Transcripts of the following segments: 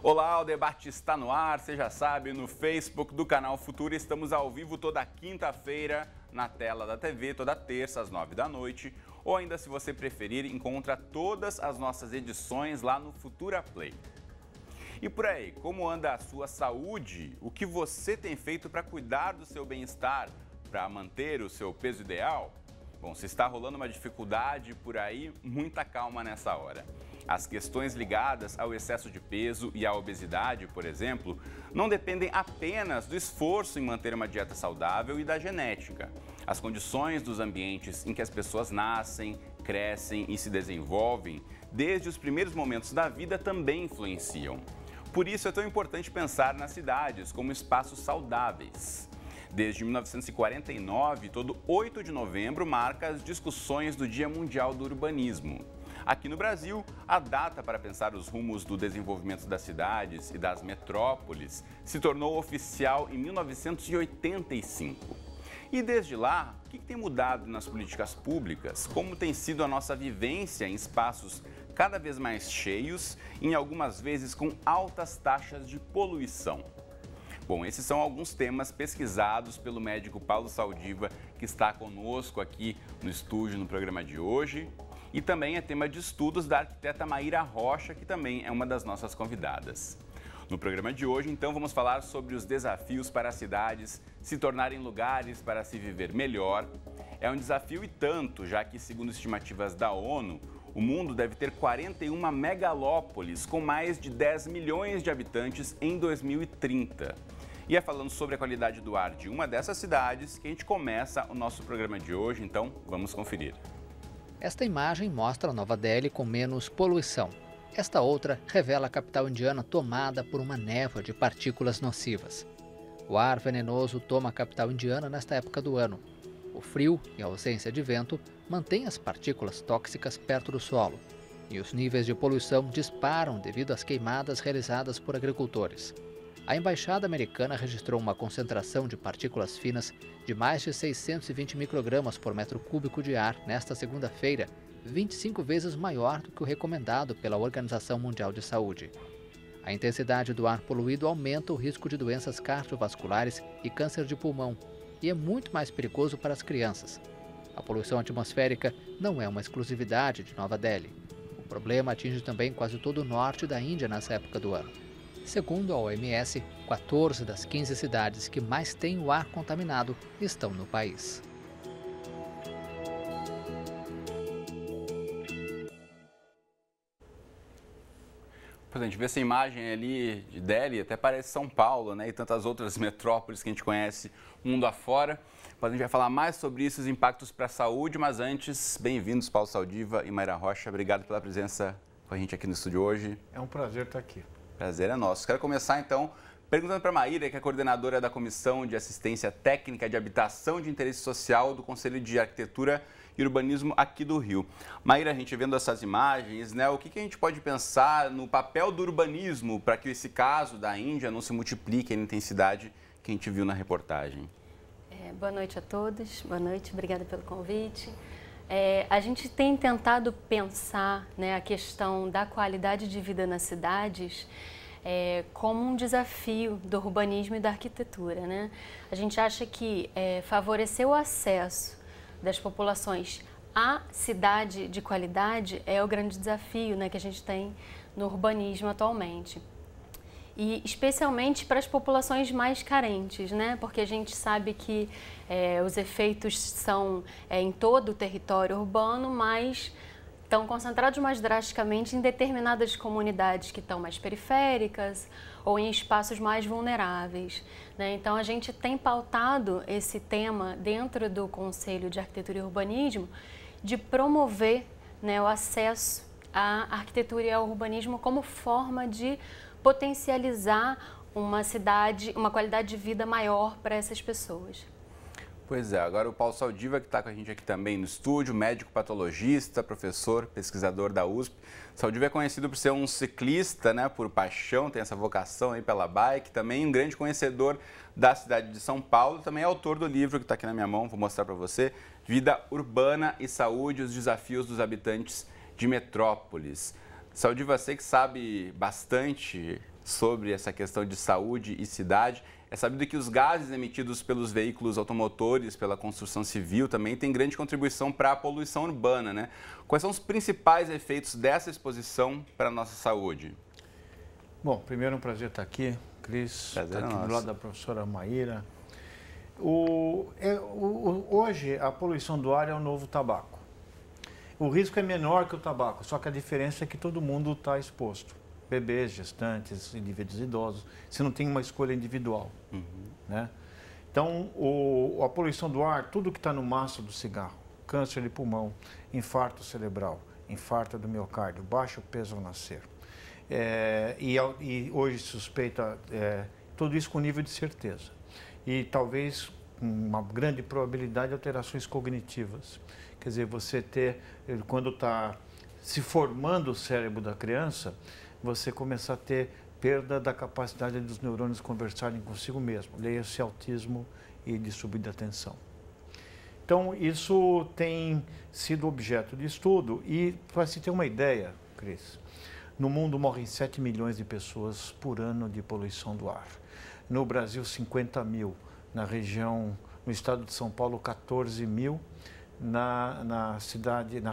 Olá, o debate está no ar, você já sabe, no Facebook do Canal Futura. Estamos ao vivo toda quinta-feira na tela da TV, toda terça às 9 da noite. Ou ainda, se você preferir, encontra todas as nossas edições lá no Futura Play. E por aí, como anda a sua saúde? O que você tem feito para cuidar do seu bem-estar, para manter o seu peso ideal? Bom, se está rolando uma dificuldade por aí, muita calma nessa hora. As questões ligadas ao excesso de peso e à obesidade, por exemplo, não dependem apenas do esforço em manter uma dieta saudável e da genética. As condições dos ambientes em que as pessoas nascem, crescem e se desenvolvem, desde os primeiros momentos da vida, também influenciam. Por isso é tão importante pensar nas cidades como espaços saudáveis. Desde 1949, todo 8 de novembro marca as discussões do Dia Mundial do Urbanismo. Aqui no Brasil, a data para pensar os rumos do desenvolvimento das cidades e das metrópoles se tornou oficial em 1985. E desde lá, o que tem mudado nas políticas públicas? Como tem sido a nossa vivência em espaços cada vez mais cheios e, em algumas vezes, com altas taxas de poluição? Bom, esses são alguns temas pesquisados pelo médico Paulo Saldiva, que está conosco aqui no estúdio no programa de hoje. E também é tema de estudos da arquiteta Maíra Rocha, que também é uma das nossas convidadas. No programa de hoje, então, vamos falar sobre os desafios para as cidades se tornarem lugares para se viver melhor. É um desafio e tanto, já que, segundo estimativas da ONU, o mundo deve ter 41 megalópolis com mais de 10 milhões de habitantes em 2030. E é falando sobre a qualidade do ar de uma dessas cidades que a gente começa o nosso programa de hoje, então vamos conferir. Esta imagem mostra Nova Delhi com menos poluição. Esta outra revela a capital indiana tomada por uma névoa de partículas nocivas. O ar venenoso toma a capital indiana nesta época do ano. O frio e a ausência de vento mantêm as partículas tóxicas perto do solo. E os níveis de poluição disparam devido às queimadas realizadas por agricultores. A embaixada americana registrou uma concentração de partículas finas de mais de 620 microgramas por metro cúbico de ar nesta segunda-feira, 25 vezes maior do que o recomendado pela Organização Mundial de Saúde. A intensidade do ar poluído aumenta o risco de doenças cardiovasculares e câncer de pulmão e é muito mais perigoso para as crianças. A poluição atmosférica não é uma exclusividade de Nova Delhi. O problema atinge também quase todo o norte da Índia nessa época do ano. Segundo a OMS, 14 das 15 cidades que mais têm o ar contaminado estão no país. A gente vê essa imagem ali de Delhi, até parece São Paulo, né? E tantas outras metrópoles que a gente conhece mundo afora. A gente vai falar mais sobre isso, os impactos para a saúde, mas antes, bem-vindos Paulo Saldiva e Maíra Rocha. Obrigado pela presença com a gente aqui no estúdio hoje. É um prazer estar aqui. Prazer é nosso. Quero começar, então, perguntando para a Maíra, que é coordenadora da Comissão de Assistência Técnica de Habitação de Interesse Social do Conselho de Arquitetura e Urbanismo aqui do Rio. Maíra, a gente vendo essas imagens, né, o que a gente pode pensar no papel do urbanismo para que esse caso da Índia não se multiplique na intensidade que a gente viu na reportagem? Boa noite a todos, boa noite, obrigada pelo convite. A gente tem tentado pensar, né, a questão da qualidade de vida nas cidades como um desafio do urbanismo e da arquitetura, né? A gente acha que favorecer o acesso das populações à cidade de qualidade é o grande desafio, né, que a gente tem no urbanismo atualmente. E especialmente para as populações mais carentes, né? Porque a gente sabe que os efeitos são em todo o território urbano, mas estão concentrados mais drasticamente em determinadas comunidades que estão mais periféricas ou em espaços mais vulneráveis, né? Então a gente tem pautado esse tema dentro do Conselho de Arquitetura e Urbanismo de promover, né, o acesso à arquitetura e ao urbanismo como forma de potencializar uma cidade, uma qualidade de vida maior para essas pessoas. Pois é, agora o Paulo Saldiva, que está com a gente aqui também no estúdio, médico patologista, professor, pesquisador da USP. Saldiva é conhecido por ser um ciclista, né, por paixão, tem essa vocação aí pela bike, também um grande conhecedor da cidade de São Paulo, também é autor do livro que está aqui na minha mão, vou mostrar para você, Vida Urbana e Saúde, os desafios dos habitantes de metrópoles. Saldiva, você que sabe bastante sobre essa questão de saúde e cidade, é sabido que os gases emitidos pelos veículos automotores, pela construção civil, também têm grande contribuição para a poluição urbana, né? Quais são os principais efeitos dessa exposição para a nossa saúde? Bom, primeiro é um prazer estar aqui, Cris, estar aqui do lado da professora Maíra. Hoje, a poluição do ar é o novo tabaco. O risco é menor que o tabaco, só que a diferença é que todo mundo está exposto. Bebês, gestantes, indivíduos idosos, você não tem uma escolha individual. Né? Então, a poluição do ar, tudo que está no maço do cigarro, câncer de pulmão, infarto cerebral, infarto do miocárdio, baixo peso ao nascer, e hoje suspeita tudo isso com nível de certeza. E talvez com uma grande probabilidade de alterações cognitivas. Quer dizer, você ter, quando está se formando o cérebro da criança, você começa a ter perda da capacidade dos neurônios conversarem consigo mesmo. Leia-se autismo e distúrbio de atenção. Então, isso tem sido objeto de estudo e, para se ter uma ideia, Cris, no mundo morrem 7 milhões de pessoas por ano de poluição do ar. No Brasil, 50 mil. Na região, no estado de São Paulo, 14 mil. Na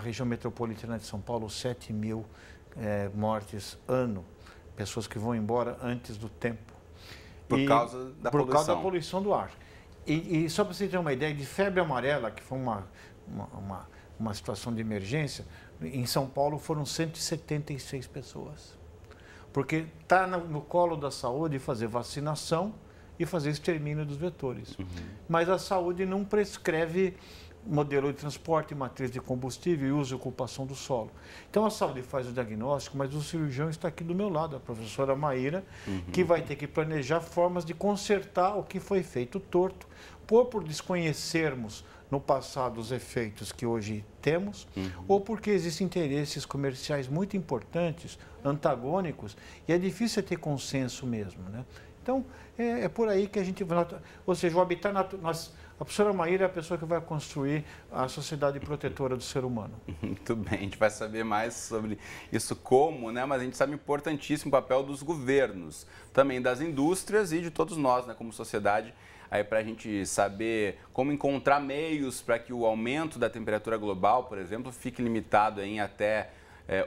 região metropolitana de São Paulo, 7 mil mortes ano, pessoas que vão embora antes do tempo. Por causa da poluição. Por causa da poluição do ar. E só para você ter uma ideia, de febre amarela, que foi uma situação de emergência, em São Paulo foram 176 pessoas. Porque está no colo da saúde fazer vacinação e fazer extermínio dos vetores. Mas a saúde não prescreve modelo de transporte, matriz de combustível e uso e ocupação do solo. Então a saúde faz o diagnóstico, mas o cirurgião está aqui do meu lado, a professora Maíra, que vai ter que planejar formas de consertar o que foi feito torto, por desconhecermos no passado os efeitos que hoje temos, ou porque existem interesses comerciais muito importantes, antagônicos, e é difícil ter consenso mesmo, né? Então, é por aí que a gente... Ou seja, o habitat natural... A professora Maíra é a pessoa que vai construir a sociedade protetora do ser humano. Muito bem, a gente vai saber mais sobre isso como, né? Mas a gente sabe importantíssimo o papel dos governos, também das indústrias e de todos nós, né, como sociedade, aí para a gente saber como encontrar meios para que o aumento da temperatura global, por exemplo, fique limitado em até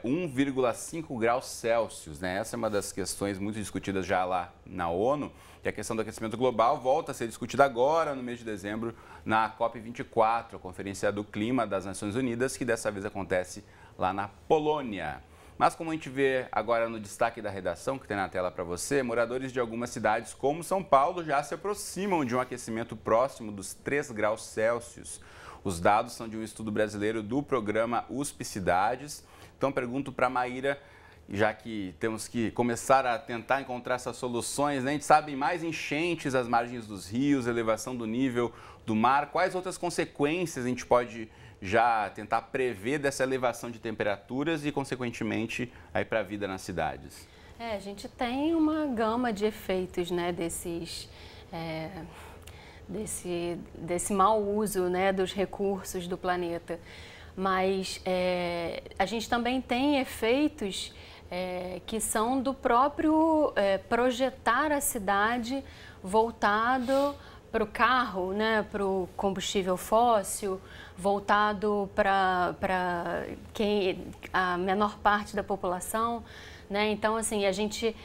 1,5 graus Celsius, né? Essa é uma das questões muito discutidas já lá na ONU, e a questão do aquecimento global volta a ser discutida agora, no mês de dezembro, na COP24, a Conferência do Clima das Nações Unidas, que dessa vez acontece lá na Polônia. Mas como a gente vê agora no destaque da redação, que tem na tela para você, moradores de algumas cidades como São Paulo já se aproximam de um aquecimento próximo dos 3 graus Celsius. Os dados são de um estudo brasileiro do programa USP Cidades. Então, pergunto para a Maíra, já que temos que começar a tentar encontrar essas soluções, né? A gente sabe mais enchentes às margens dos rios, elevação do nível do mar. Quais outras consequências a gente pode já tentar prever dessa elevação de temperaturas e, consequentemente, aí para a vida nas cidades? A gente tem uma gama de efeitos, né, desse mau uso, né, dos recursos do planeta. Mas a gente também tem efeitos que são do próprio projetar a cidade voltado para o carro, né, para o combustível fóssil, voltado para a menor parte da população, né? Então, assim, a gente,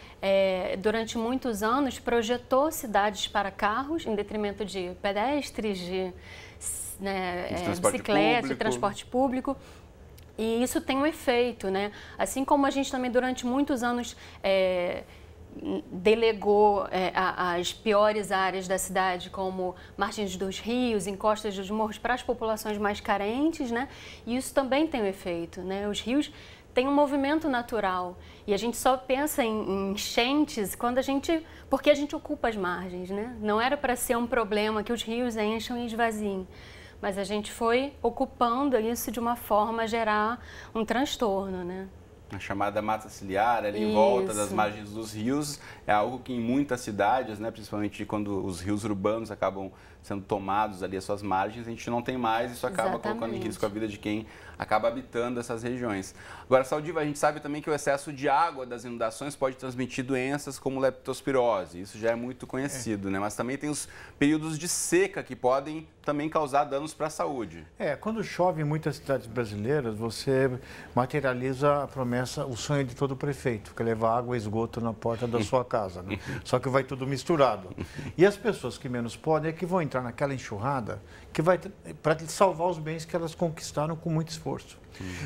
durante muitos anos, projetou cidades para carros em detrimento de pedestres, de bicicleta, de transporte público. E isso tem um efeito, né? Assim como a gente também, durante muitos anos, delegou as piores áreas da cidade, como margens dos rios, encostas dos morros, para as populações mais carentes, né? E isso também tem um efeito, né? Os rios tem um movimento natural. E a gente só pensa em enchentes porque a gente ocupa as margens, né? Não era para ser um problema que os rios encham e esvaziem. Mas a gente foi ocupando isso de uma forma a gerar um transtorno, né? A chamada mata ciliar, ali em volta das margens dos rios, é algo que em muitas cidades, né, principalmente quando os rios urbanos acabam sendo tomados ali as suas margens, a gente não tem mais, isso acaba colocando em risco a vida de quem acaba habitando essas regiões. Agora, Saldiva, a gente sabe também que o excesso de água das inundações pode transmitir doenças como leptospirose, isso já é muito conhecido, né? Mas também tem os períodos de seca que podem também causar danos para a saúde. Quando chove em muitas cidades brasileiras, você materializa a promessa, o sonho de todo prefeito, que é levar água e esgoto na porta da sua casa, né? Só que vai tudo misturado. E as pessoas que menos podem é que vão entrar naquela enxurrada que vai para salvar os bens que elas conquistaram com muito esforço.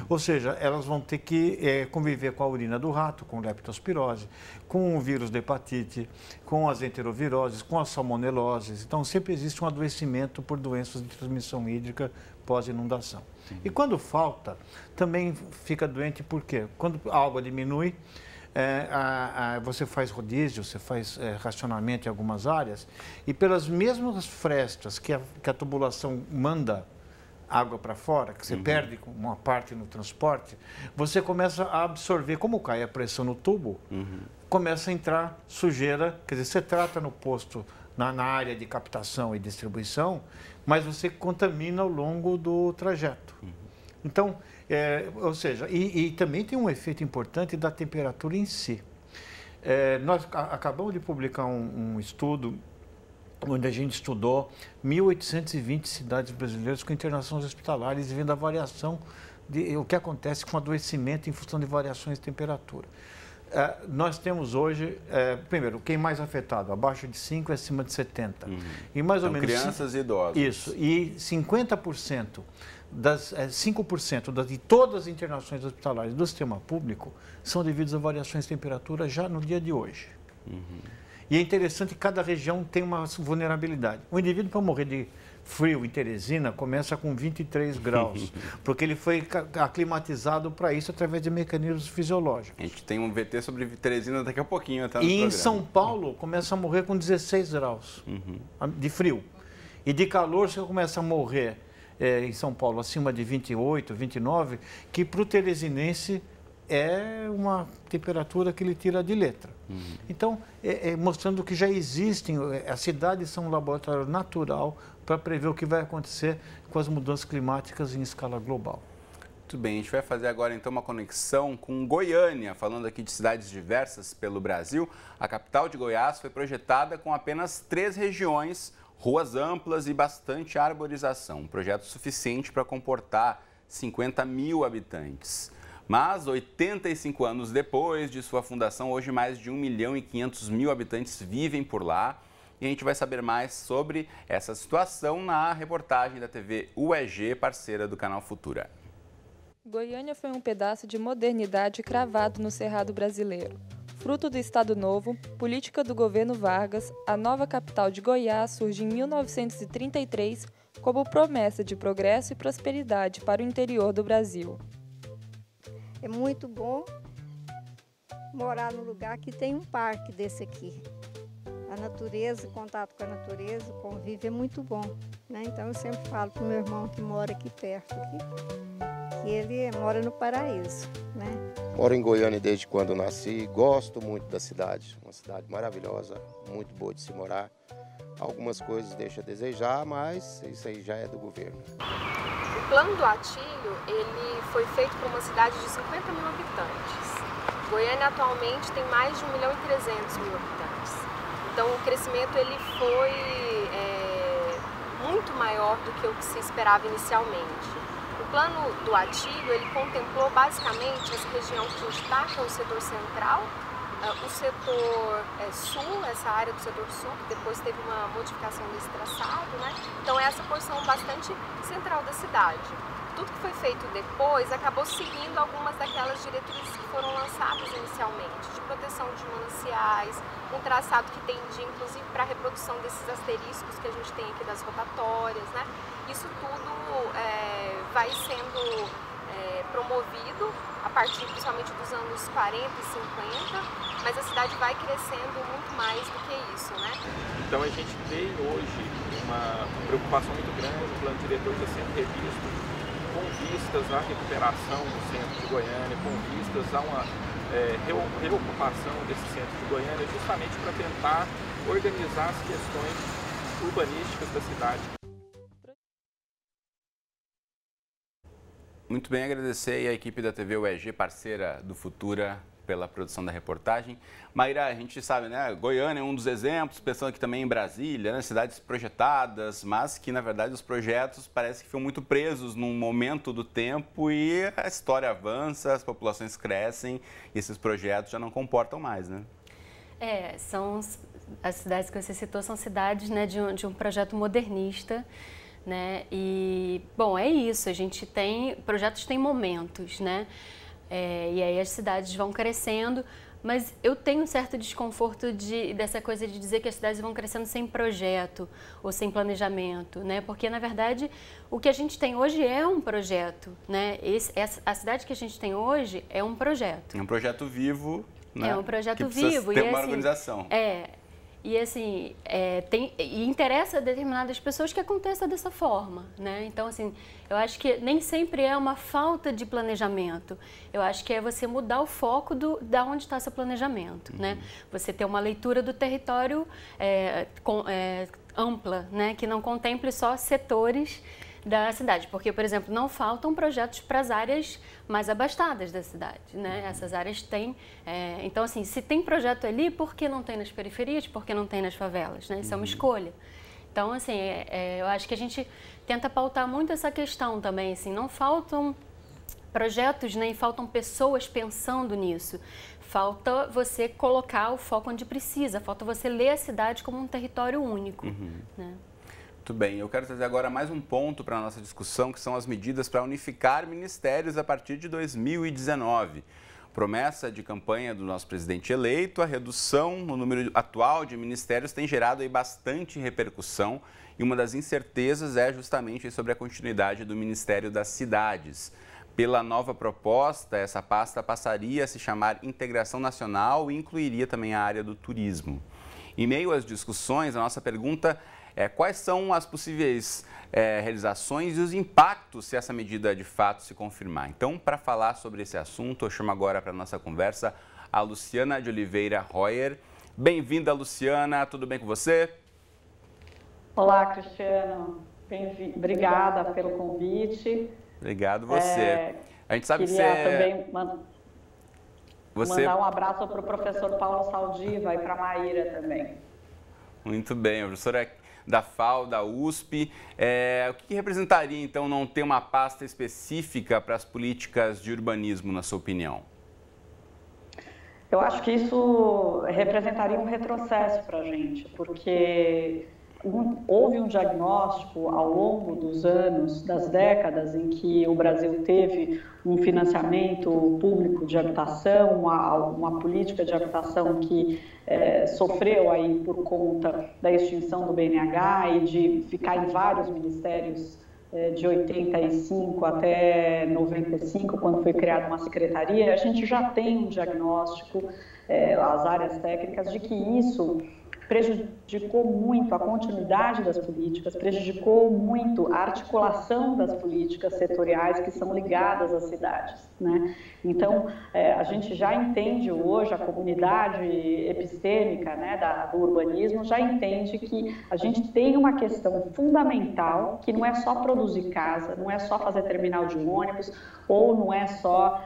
Ou seja, elas vão ter que conviver com a urina do rato, com leptospirose, com o vírus da hepatite, com as enteroviroses, com as salmoneloses. Então, sempre existe um adoecimento por doenças de transmissão hídrica pós-inundação. E quando falta, também fica doente por quê? Quando a água diminui, você faz rodízio, você faz racionamento em algumas áreas, e pelas mesmas frestas que a tubulação manda água para fora, que você perde uma parte no transporte, você começa a absorver, como cai a pressão no tubo, começa a entrar sujeira, quer dizer, você trata no posto, na área de captação e distribuição, mas você contamina ao longo do trajeto. Então, ou seja, e também tem um efeito importante da temperatura em si. Nós acabamos de publicar um estudo onde a gente estudou 1.820 cidades brasileiras com internações hospitalares e vendo a variação de o que acontece com adoecimento em função de variações de temperatura. Nós temos hoje, primeiro, quem mais afetado, abaixo de 5 e acima de 70. E mais ou menos crianças e idosos. Isso, e 50%, 5% de todas as internações hospitalares do sistema público são devidas a variações de temperatura já no dia de hoje. E é interessante que cada região tem uma vulnerabilidade. O indivíduo, para morrer de frio em Teresina, começa com 23 graus, porque ele foi aclimatizado para isso através de mecanismos fisiológicos. A gente tem um VT sobre Teresina daqui a pouquinho. Até no e programa. Em São Paulo, começa a morrer com 16 graus de frio. E de calor, você começa a morrer em São Paulo acima de 28, 29, que para o teresinense é uma temperatura que ele tira de letra. Então, mostrando que já existem, as cidades são um laboratório natural para prever o que vai acontecer com as mudanças climáticas em escala global. Muito bem, a gente vai fazer agora então uma conexão com Goiânia, falando aqui de cidades diversas pelo Brasil. A capital de Goiás foi projetada com apenas 3 regiões, ruas amplas e bastante arborização, um projeto suficiente para comportar 50 mil habitantes. Mas, 85 anos depois de sua fundação, hoje mais de 1.500.000 habitantes vivem por lá. E a gente vai saber mais sobre essa situação na reportagem da TV UEG, parceira do canal Futura. Goiânia foi um pedaço de modernidade cravado no Cerrado brasileiro. Fruto do Estado Novo, política do governo Vargas, a nova capital de Goiás surge em 1933 como promessa de progresso e prosperidade para o interior do Brasil. É muito bom morar num lugar que tem um parque desse aqui. A natureza, o contato com a natureza, o convívio é muito bom, né? Então eu sempre falo para o meu irmão que mora aqui perto, que ele mora no paraíso, né? Moro em Goiânia desde quando nasci, gosto muito da cidade, uma cidade maravilhosa, muito boa de se morar. Algumas coisas deixam a desejar, mas isso aí já é do governo. O plano do Atílio, ele foi feito para uma cidade de 50 mil habitantes. Goiânia atualmente tem mais de 1.300.000 habitantes. Então o crescimento ele foi muito maior do que o que se esperava inicialmente. O plano do Atílio, ele contemplou basicamente essa região que destaca o setor central, o setor sul, essa área do setor sul, que depois teve uma modificação desse traçado, né? Então é essa porção bastante central da cidade. Tudo que foi feito depois acabou seguindo algumas daquelas diretrizes que foram lançadas inicialmente, de proteção de mananciais, um traçado que tendia inclusive para a reprodução desses asteriscos que a gente tem aqui das rotatórias, né? Isso tudo vai sendo promovido a partir principalmente dos anos 40 e 50, mas a cidade vai crescendo muito mais do que isso, né? Então a gente tem hoje uma preocupação muito grande, o plano diretor está sendo revisto com vistas à recuperação do centro de Goiânia, com vistas a uma reocupação desse centro de Goiânia, justamente para tentar organizar as questões urbanísticas da cidade. Muito bem, agradecer a equipe da TV UEG, parceira do Futura, pela produção da reportagem. Maíra, a gente sabe, né, Goiânia é um dos exemplos, pensando aqui também em Brasília, né, cidades projetadas, mas que, na verdade, os projetos parecem que ficam muito presos num momento do tempo e a história avança, as populações crescem e esses projetos já não comportam mais, né? São as cidades que você citou, são cidades, né, de um projeto modernista, né? E, bom, é isso, a gente tem, projetos têm momentos, né? E aí as cidades vão crescendo, mas eu tenho um certo desconforto dessa coisa de dizer que as cidades vão crescendo sem projeto ou sem planejamento, né? Porque, na verdade, o que a gente tem hoje é um projeto, né? A cidade que a gente tem hoje é um projeto. É um projeto vivo, né? É um projeto que precisa vivo. ter e, uma assim, organização. E assim, e interessa a determinadas pessoas que aconteça dessa forma, né? Então, assim, eu acho que nem sempre é uma falta de planejamento. Eu acho que é você mudar o foco da onde está seu planejamento, né? Você ter uma leitura do território ampla, né? Que não contemple só setores da cidade, porque, por exemplo, não faltam projetos para as áreas mais abastadas da cidade, né? Essas áreas têm, então assim, se tem projeto ali, por que não tem nas periferias, por que não tem nas favelas, né? Isso é uma escolha. Então, assim, eu acho que a gente tenta pautar muito essa questão também, assim, não faltam projetos, nem faltam pessoas pensando nisso. Falta você colocar o foco onde precisa, falta você ler a cidade como um território único, né? Muito bem, eu quero trazer agora mais um ponto para a nossa discussão, que são as medidas para unificar ministérios a partir de 2019. Promessa de campanha do nosso presidente eleito, a redução no número atual de ministérios tem gerado aí bastante repercussão e uma das incertezas é justamente sobre a continuidade do Ministério das Cidades. Pela nova proposta, essa pasta passaria a se chamar Integração Nacional e incluiria também a área do turismo. Em meio às discussões, a nossa pergunta quais são as possíveis realizações e os impactos se essa medida de fato se confirmar. Então, para falar sobre esse assunto, eu chamo agora para a nossa conversa a Luciana de Oliveira Royer. Bem-vinda, Luciana, tudo bem com você? Olá, Cristiano. Obrigada pelo convite. Obrigado você. A gente sabe que você... também mandar um abraço para o professor Paulo Saldiva e para a Maíra também. Muito bem, a professora da FAO, da USP. O que representaria, então, não ter uma pasta específica para as políticas de urbanismo, na sua opinião? Eu acho que isso representaria um retrocesso para a gente, porque houve um diagnóstico ao longo dos anos, das décadas, em que o Brasil teve um financiamento público de habitação, uma política de habitação que sofreu aí por conta da extinção do BNH e de ficar em vários ministérios de 85 até 95, quando foi criada uma secretaria. A gente já tem um diagnóstico, as áreas técnicas, de que isso prejudicou muito a continuidade das políticas, prejudicou muito a articulação das políticas setoriais que são ligadas às cidades, né? Então, a gente já entende hoje, a comunidade epistêmica, né, do urbanismo já entende que a gente tem uma questão fundamental, que não é só produzir casa, não é só fazer terminal de ônibus, ou não é só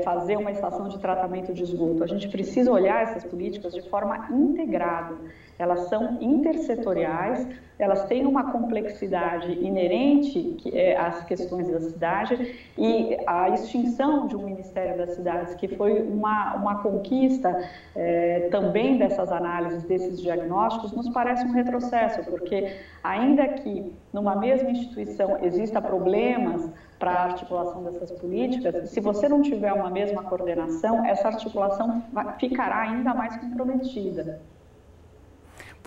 fazer uma estação de tratamento de esgoto. A gente precisa olhar essas políticas de forma integrada. Elas são intersetoriais, elas têm uma complexidade inerente às questões da cidade, e a extinção de um Ministério das Cidades, que foi uma conquista também dessas análises, desses diagnósticos, nos parece um retrocesso, porque ainda que numa mesma instituição exista problemas para a articulação dessas políticas, se você não tiver uma mesma coordenação, essa articulação ficará ainda mais comprometida.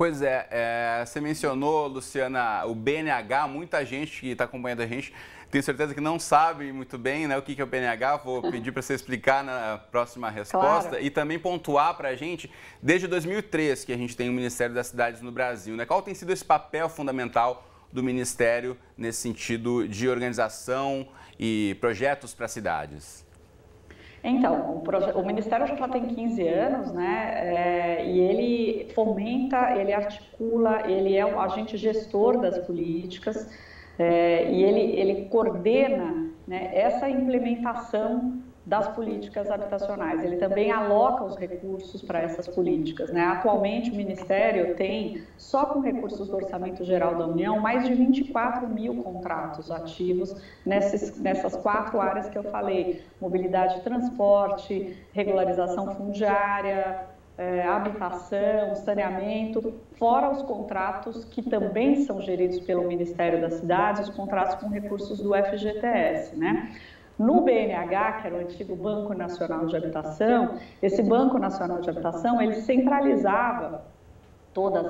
Pois é, você mencionou, Luciana, o BNH, muita gente que está acompanhando a gente, tenho certeza que não sabe muito bem, né, o que é o BNH, vou pedir para você explicar na próxima resposta. Claro. E também pontuar para a gente, desde 2003 que a gente tem o Ministério das Cidades no Brasil, né, qual tem sido esse papel fundamental do Ministério nesse sentido de organização e projetos para cidades? Então, o Ministério já tem 15 anos, né, e ele fomenta, ele articula, ele é o agente gestor das políticas, e ele coordena, né, essa implementação das políticas habitacionais. Ele também aloca os recursos para essas políticas, né? Atualmente o Ministério tem, só com recursos do Orçamento Geral da União, mais de 24 mil contratos ativos nessas 4 áreas que eu falei: mobilidade e transporte, regularização fundiária, habitação, saneamento, fora os contratos que também são geridos pelo Ministério das Cidades, os contratos com recursos do FGTS, né? No BNH, que era o antigo Banco Nacional de Habitação, esse Banco Nacional de Habitação, ele centralizava todos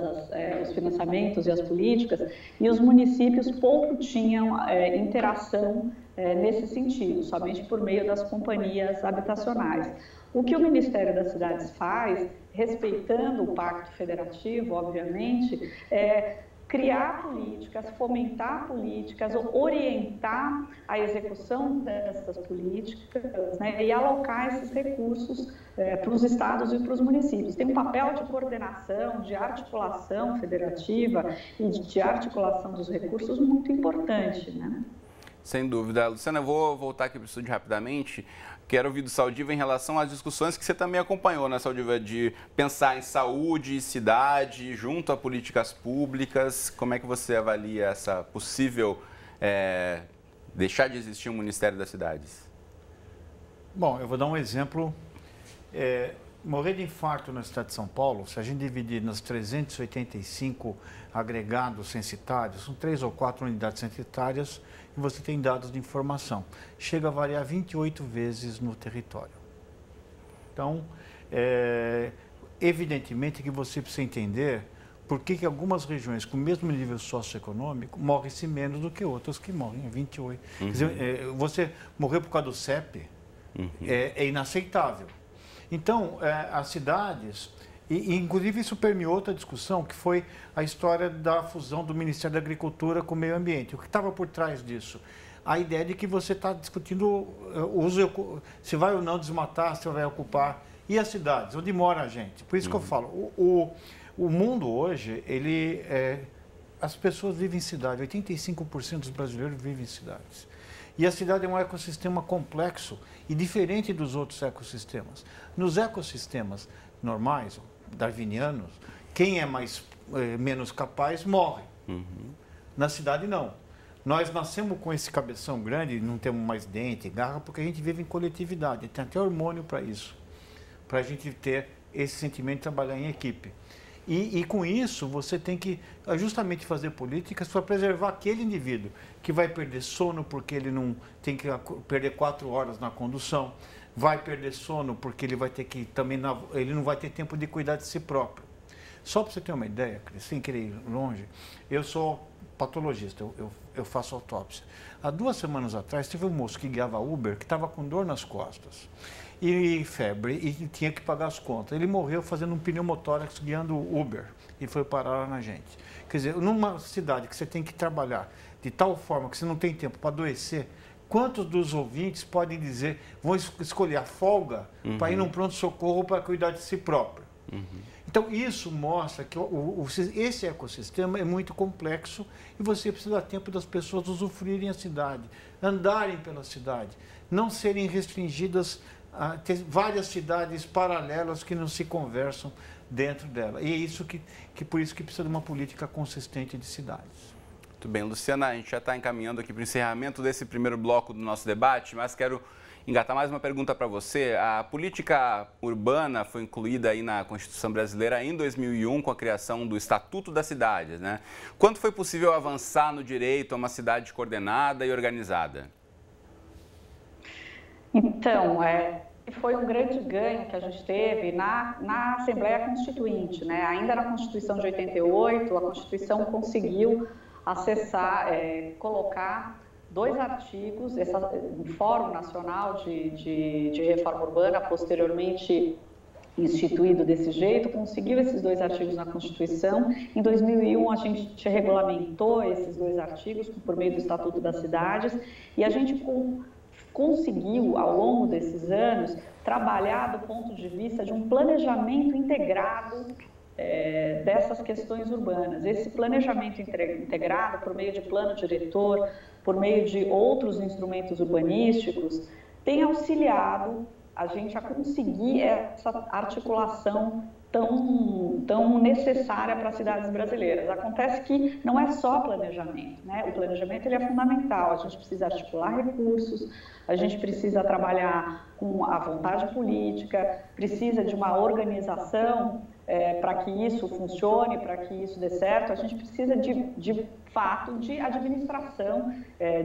os financiamentos e as políticas, e os municípios pouco tinham interação nesse sentido, somente por meio das companhias habitacionais. O que o Ministério das Cidades faz, respeitando o Pacto Federativo, obviamente, é criar políticas, fomentar políticas, orientar a execução dessas políticas, né, e alocar esses recursos para os estados e para os municípios. Tem um papel de coordenação, de articulação federativa e de articulação dos recursos muito importante, né? Sem dúvida. Luciana, eu vou voltar aqui para o estúdio rapidamente. Quero ouvir do Saldiva em relação às discussões que você também acompanhou, né, Saldiva, de pensar em saúde, cidade, junto a políticas públicas. Como é que você avalia essa possível deixar de existir um Ministério das Cidades? Bom, eu vou dar um exemplo. Morrer de infarto na cidade de São Paulo, se a gente dividir nas 385 agregados censitários, são 3 ou 4 unidades censitárias, e você tem dados de informação. Chega a variar 28 vezes no território. Então, evidentemente que você precisa entender por que algumas regiões com o mesmo nível socioeconômico morrem-se menos do que outras que morrem 28. Quer dizer, você morrer por causa do CEP é inaceitável. Então, as cidades, e inclusive isso permeou outra discussão, que foi a história da fusão do Ministério da Agricultura com o Meio Ambiente. O que estava por trás disso? A ideia de que você está discutindo se vai ou não desmatar, se vai ocupar. E as cidades, onde mora a gente? Por isso que eu falo, o mundo hoje, as pessoas vivem em cidade, 85% dos brasileiros vivem em cidades. E a cidade é um ecossistema complexo e diferente dos outros ecossistemas. Nos ecossistemas normais, darwinianos, quem é menos capaz morre. Na cidade, não. Nós nascemos com esse cabeção grande, não temos mais dente, garra, porque a gente vive em coletividade. Tem até hormônio para isso, para a gente ter esse sentimento de trabalhar em equipe. E com isso, você tem que justamente fazer políticas para preservar aquele indivíduo que vai perder sono porque ele não tem que perder 4 horas na condução, vai perder sono porque ele vai ter que também ele não vai ter tempo de cuidar de si próprio. Só para você ter uma ideia, sem querer ir longe, eu sou patologista, eu faço autópsia. Há 2 semanas atrás, teve um moço que guiava Uber que estava com dor nas costas e febre e tinha que pagar as contas. Ele morreu fazendo um pneumotórax guiando Uber e foi parar lá na gente. Quer dizer, numa cidade que você tem que trabalhar de tal forma que você não tem tempo para adoecer, quantos dos ouvintes podem dizer, vão escolher a folga para ir num pronto-socorro para cuidar de si próprio? Então, isso mostra que esse ecossistema é muito complexo e você precisa dar tempo das pessoas usufruírem a cidade, andarem pela cidade, não serem restringidas a ter várias cidades paralelas que não se conversam dentro dela. E é isso por isso que precisa de uma política consistente de cidades. Muito bem, Luciana, a gente já está encaminhando aqui para o encerramento desse primeiro bloco do nosso debate, mas quero engatar mais uma pergunta para você. A política urbana foi incluída aí na Constituição Brasileira em 2001 com a criação do Estatuto das Cidades, né? Quanto foi possível avançar no direito a uma cidade coordenada e organizada? Então, foi um grande ganho que a gente teve na Assembleia Constituinte, né? Ainda na Constituição de 88, a Constituição conseguiu acessar, colocar 2 artigos, o Fórum Nacional de Reforma Urbana, posteriormente instituído desse jeito, conseguiu esses 2 artigos na Constituição. Em 2001, a gente regulamentou esses 2 artigos por meio do Estatuto das Cidades e a gente conseguiu, ao longo desses anos, trabalhar do ponto de vista de um planejamento integrado dessas questões urbanas. Esse planejamento integrado, por meio de plano diretor, por meio de outros instrumentos urbanísticos, tem auxiliado a gente a conseguir essa articulação tão necessária para as cidades brasileiras. Acontece que não é só planejamento, né? O planejamento ele é fundamental, a gente precisa articular recursos, a gente precisa trabalhar com a vontade política, precisa de uma organização para que isso funcione, para que isso dê certo, a gente precisa de fato de administração,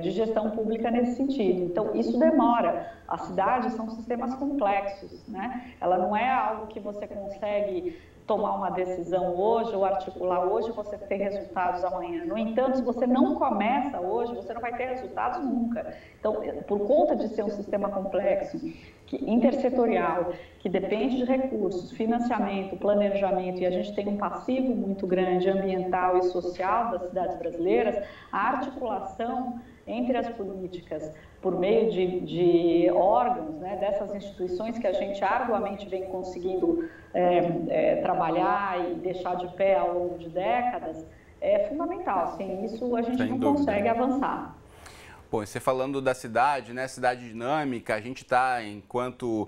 de gestão pública nesse sentido. Então, isso demora. As cidades são sistemas complexos, né? Ela não é algo que você consegue tomar uma decisão hoje ou articular hoje, você ter resultados amanhã. No entanto, se você não começa hoje, você não vai ter resultados nunca. Então, por conta de ser um sistema complexo, intersetorial, que depende de recursos, financiamento, planejamento, e a gente tem um passivo muito grande ambiental e social das cidades brasileiras, a articulação entre as políticas por meio de órgãos, né, dessas instituições que a gente arduamente vem conseguindo trabalhar e deixar de pé ao longo de décadas, é fundamental. Sem isso, a gente não consegue avançar. Bom, você falando da cidade, né, cidade dinâmica, a gente está, enquanto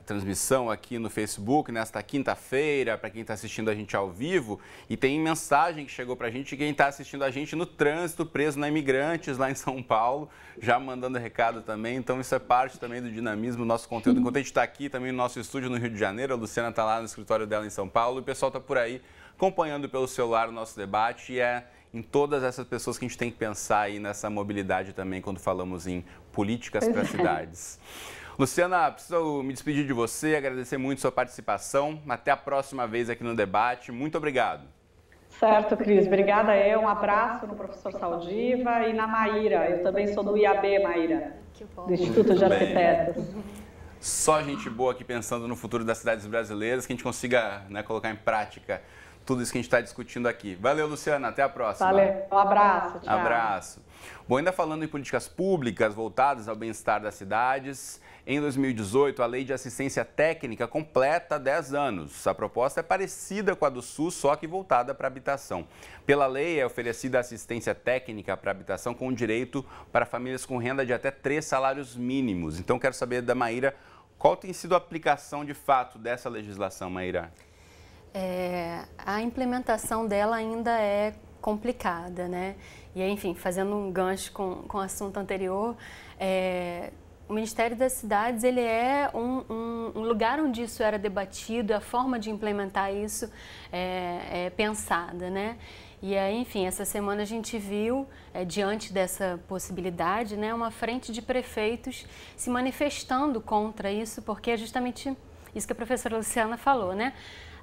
transmissão aqui no Facebook, nesta quinta-feira, para quem está assistindo a gente ao vivo, e tem mensagem que chegou para a gente, quem está assistindo a gente no trânsito, preso na Imigrantes, lá em São Paulo, já mandando recado também, então isso é parte também do dinamismo do nosso conteúdo. Enquanto a gente está aqui também no nosso estúdio no Rio de Janeiro, a Luciana está lá no escritório dela em São Paulo, e o pessoal está por aí acompanhando pelo celular o nosso debate, e em todas essas pessoas que a gente tem que pensar aí nessa mobilidade também quando falamos em políticas para as cidades. Luciana, preciso me despedir de você, agradecer muito sua participação. Até a próxima vez aqui no debate. Muito obrigado. Certo, Cris. Obrigada eu. Um abraço no professor Saldiva e na Maíra. Eu também sou do IAB, Maíra, do Instituto de Arquitetos. Só gente boa aqui pensando no futuro das cidades brasileiras, que a gente consiga, né, colocar em prática tudo isso que a gente está discutindo aqui. Valeu, Luciana. Até a próxima. Valeu. Um abraço. Tchau. Abraço. Bom, ainda falando em políticas públicas voltadas ao bem-estar das cidades, em 2018, a Lei de Assistência Técnica completa 10 anos. A proposta é parecida com a do SUS, só que voltada para a habitação. Pela lei, é oferecida assistência técnica para a habitação com direito para famílias com renda de até 3 salários mínimos. Então, quero saber da Maíra, qual tem sido a aplicação de fato dessa legislação, Maíra? A implementação dela ainda é complicada, né? E, enfim, fazendo um gancho com o assunto anterior, o Ministério das Cidades, ele é um lugar onde isso era debatido, a forma de implementar isso é pensada, né? E aí, enfim, essa semana a gente viu, diante dessa possibilidade, né, uma frente de prefeitos se manifestando contra isso, porque é justamente isso que a professora Luciana falou, né?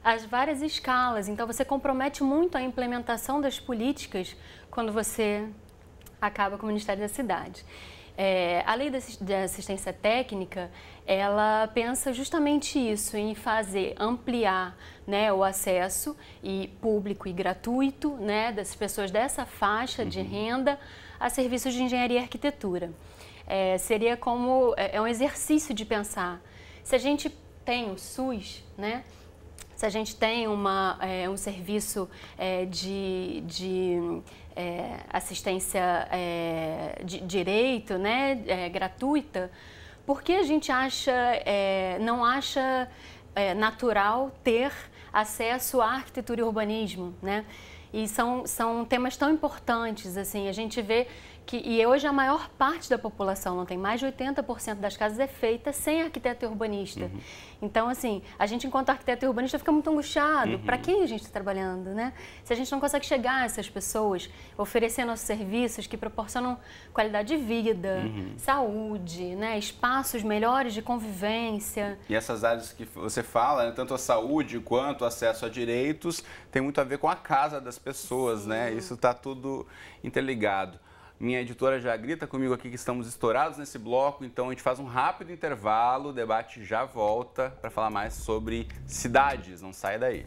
As várias escalas, então você compromete muito a implementação das políticas quando você acaba com o Ministério da Cidade. A lei da assistência técnica, ela pensa justamente isso, em ampliar, né, o acesso público e gratuito, né, das pessoas dessa faixa de renda a serviços de engenharia e arquitetura. Seria como, um exercício de pensar, se a gente tem o SUS, né, se a gente tem um serviço de assistência de direito, né, gratuita, por que a gente não acha natural ter acesso à arquitetura e urbanismo, né? E são temas tão importantes, assim, a gente vê E hoje a maior parte da população, não tem mais de 80% das casas é feita sem arquiteto e urbanista. Então, assim, a gente enquanto arquiteto e urbanista fica muito angustiado. Para quem a gente está trabalhando, né? Se a gente não consegue chegar a essas pessoas, oferecer nossos serviços que proporcionam qualidade de vida, saúde, né? Espaços melhores de convivência. E essas áreas que você fala, né, tanto a saúde quanto o acesso a direitos, tem muito a ver com a casa das pessoas, né? Isso está tudo interligado. Minha editora já grita comigo aqui que estamos estourados nesse bloco, então a gente faz um rápido intervalo, o debate já volta para falar mais sobre cidades, não sai daí.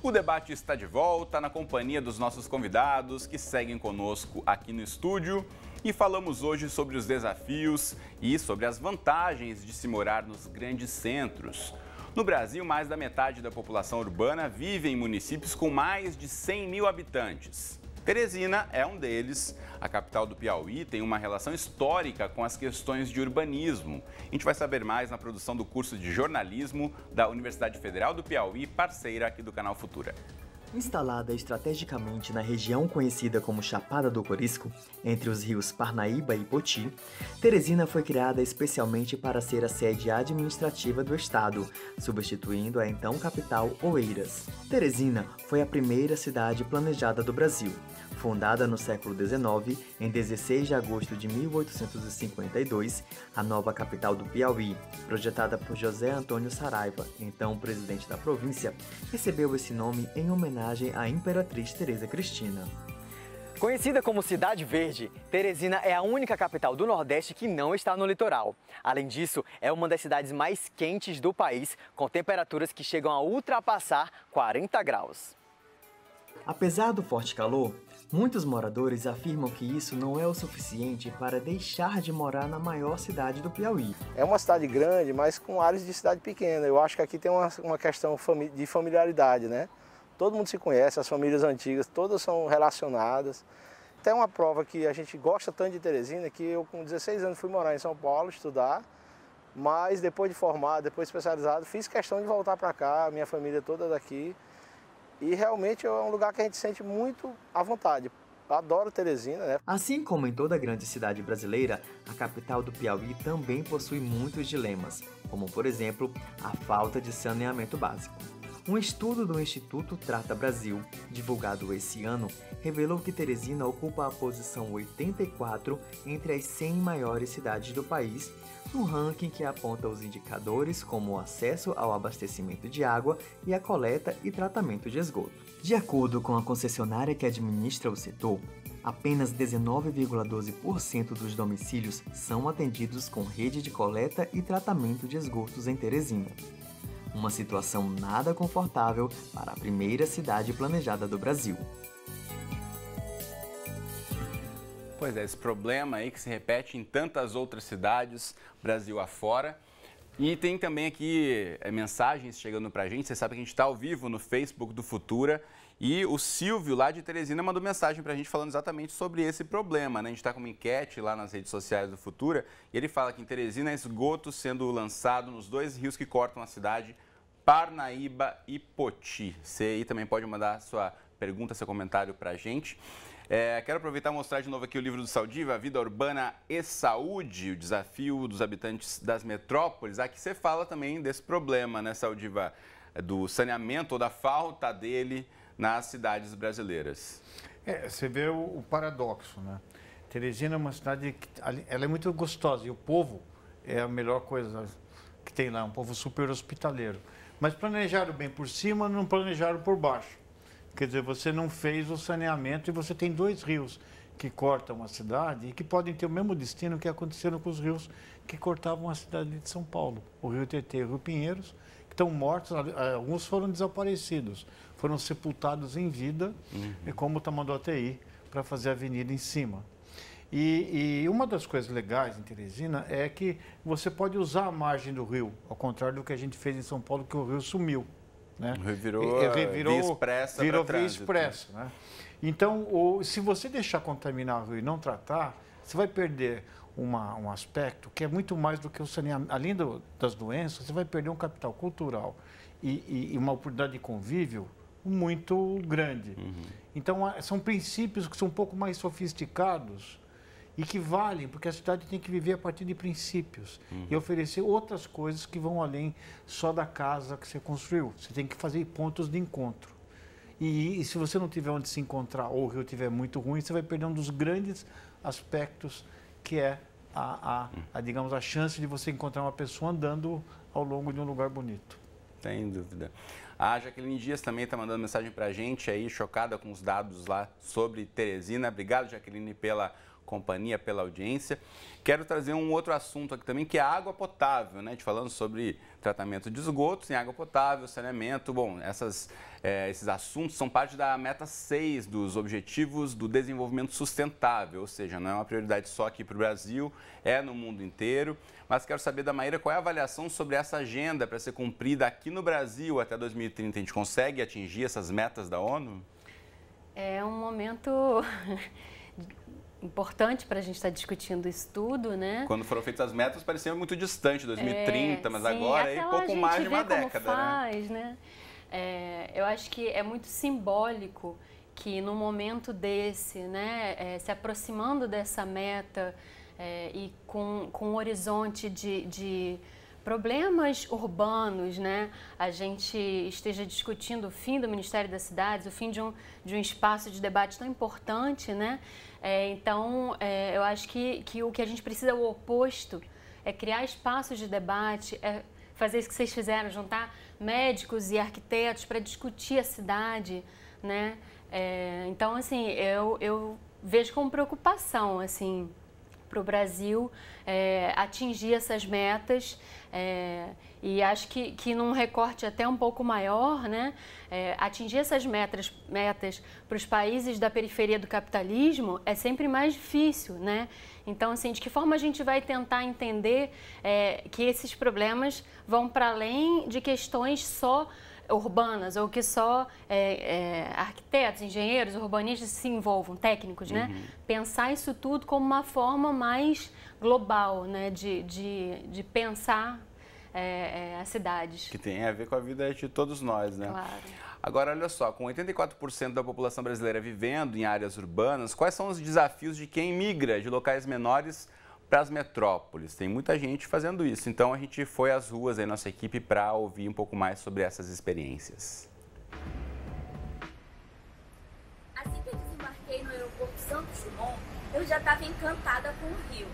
O debate está de volta na companhia dos nossos convidados que seguem conosco aqui no estúdio e falamos hoje sobre os desafios e sobre as vantagens de se morar nos grandes centros. No Brasil, mais da metade da população urbana vive em municípios com mais de 100 mil habitantes. Teresina é um deles. A capital do Piauí tem uma relação histórica com as questões de urbanismo. A gente vai saber mais na produção do curso de jornalismo da Universidade Federal do Piauí, parceira aqui do canal Futura. Instalada estrategicamente na região conhecida como Chapada do Corisco, entre os rios Parnaíba e Poti, Teresina foi criada especialmente para ser a sede administrativa do estado, substituindo a então capital Oeiras. Teresina foi a primeira cidade planejada do Brasil. Fundada no século XIX, em 16 de agosto de 1852, a nova capital do Piauí, projetada por José Antônio Saraiva, então presidente da província, recebeu esse nome em homenagem à Imperatriz Teresa Cristina. Conhecida como Cidade Verde, Teresina é a única capital do Nordeste que não está no litoral. Além disso, é uma das cidades mais quentes do país, com temperaturas que chegam a ultrapassar 40 graus. Apesar do forte calor, muitos moradores afirmam que isso não é o suficiente para deixar de morar na maior cidade do Piauí. É uma cidade grande, mas com áreas de cidade pequena. Eu acho que aqui tem uma questão de familiaridade, né? Todo mundo se conhece, as famílias antigas, todas são relacionadas. Tem uma prova que a gente gosta tanto de Teresina, que eu com 16 anos fui morar em São Paulo, estudar, mas depois de formado, depois de especializado, fiz questão de voltar para cá, minha família toda daqui. E realmente é um lugar que a gente sente muito à vontade. Eu adoro Teresina, né? Assim como em toda grande cidade brasileira, a capital do Piauí também possui muitos dilemas, como por exemplo, a falta de saneamento básico. Um estudo do Instituto Trata Brasil, divulgado esse ano, revelou que Teresina ocupa a posição 84 entre as 100 maiores cidades do país, um ranking que aponta os indicadores como o acesso ao abastecimento de água e a coleta e tratamento de esgoto. De acordo com a concessionária que administra o setor, apenas 19,12% dos domicílios são atendidos com rede de coleta e tratamento de esgotos em Teresina. Uma situação nada confortável para a primeira cidade planejada do Brasil. Pois é, esse problema aí que se repete em tantas outras cidades, Brasil afora. E tem também aqui mensagens chegando pra gente. Você sabe que a gente está ao vivo no Facebook do Futura. E o Silvio, lá de Teresina, mandou mensagem pra gente falando exatamente sobre esse problema, né? A gente está com uma enquete lá nas redes sociais do Futura. E ele fala que em Teresina, esgoto sendo lançado nos dois rios que cortam a cidade, Parnaíba e Poti. Você aí também pode mandar sua pergunta, seu comentário pra gente. Quero aproveitar e mostrar de novo aqui o livro do Saldiva, Vida Urbana e Saúde, o desafio dos habitantes das metrópoles. Aqui você fala também desse problema, né, Saldiva, do saneamento ou da falta dele nas cidades brasileiras. Você vê o paradoxo, né? Teresina é uma cidade que ela é muito gostosa e o povo é a melhor coisa que tem lá, um povo super hospitaleiro. Mas planejaram bem por cima, não planejaram por baixo. Quer dizer, você não fez o saneamento e você tem dois rios que cortam a cidade e que podem ter o mesmo destino que aconteceram com os rios que cortavam a cidade de São Paulo. O Rio Tietê e o Rio Pinheiros, que estão mortos, alguns foram desaparecidos, foram sepultados em vida, como o Tamanduateí, para fazer a avenida em cima. E uma das coisas legais em Teresina é que você pode usar a margem do rio, ao contrário do que a gente fez em São Paulo, que o rio sumiu. Né? Virou via expressa. Virou via expressa, né? Então, se você deixar contaminar o rio e não tratar, você vai perder um aspecto que é muito mais do que o saneamento. Além das doenças, você vai perder um capital cultural e uma oportunidade de convívio muito grande. Então, são princípios que são um pouco mais sofisticados e que valem, porque a cidade tem que viver a partir de princípios e oferecer outras coisas que vão além só da casa que você construiu. Você tem que fazer pontos de encontro. E se você não tiver onde se encontrar ou o rio estiver muito ruim, você vai perder um dos grandes aspectos, que é digamos, a chance de você encontrar uma pessoa andando ao longo de um lugar bonito. Sem dúvida. A Jaqueline Dias também está mandando mensagem para a gente aí, chocada com os dados lá sobre Teresina. Obrigado, Jaqueline, pela companhia, pela audiência. Quero trazer um outro assunto aqui também, que é a água potável, né? A gente falando sobre tratamento de esgotos em água potável, saneamento. Bom, esses assuntos são parte da meta 6 dos Objetivos do Desenvolvimento Sustentável, ou seja, não é uma prioridade só aqui para o Brasil, é no mundo inteiro. Mas quero saber da Maíra qual é a avaliação sobre essa agenda para ser cumprida aqui no Brasil até 2030. A gente consegue atingir essas metas da ONU? É um momento importante para a gente estar discutindo isso tudo, né? Quando foram feitas as metas, parecia muito distante, 2030, mas sim, agora é pouco mais de uma década, faz, né? Eu acho que é muito simbólico que no momento desse, né, se aproximando dessa meta e com um horizonte de problemas urbanos, né, a gente esteja discutindo o fim do Ministério das Cidades, o fim de um espaço de debate tão importante, né? Então, eu acho que o que a gente precisa é o oposto, é criar espaços de debate, é fazer isso que vocês fizeram, juntar médicos e arquitetos para discutir a cidade, né? Então, assim, eu vejo com preocupação, assim, para o Brasil atingir essas metas e acho que num recorte até um pouco maior, né, atingir essas metas para os países da periferia do capitalismo é sempre mais difícil, né? Então, assim, de que forma a gente vai tentar entender que esses problemas vão para além de questões só urbanas ou que só arquitetos, engenheiros, urbanistas se envolvam, técnicos, né? Pensar isso tudo como uma forma mais global, né? De pensar as cidades. Que tem a ver com a vida de todos nós, né? Claro. Agora, olha só, com 84% da população brasileira vivendo em áreas urbanas, quais são os desafios de quem migra de locais menores para as metrópoles? Tem muita gente fazendo isso, então a gente foi às ruas, aí, nossa equipe, para ouvir um pouco mais sobre essas experiências. Assim que eu desembarquei no aeroporto Santos Dumont, eu já estava encantada com o Rio.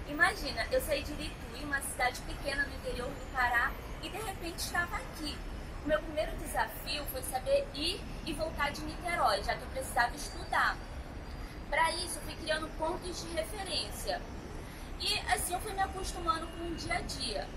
Imagina, eu saí de Irituí, uma cidade pequena no interior do Pará, e de repente estava aqui. O meu primeiro desafio foi saber ir e voltar de Niterói, já que eu precisava estudar. Para isso, eu fui criando pontos de referência. E assim eu fui me acostumando com o dia a dia.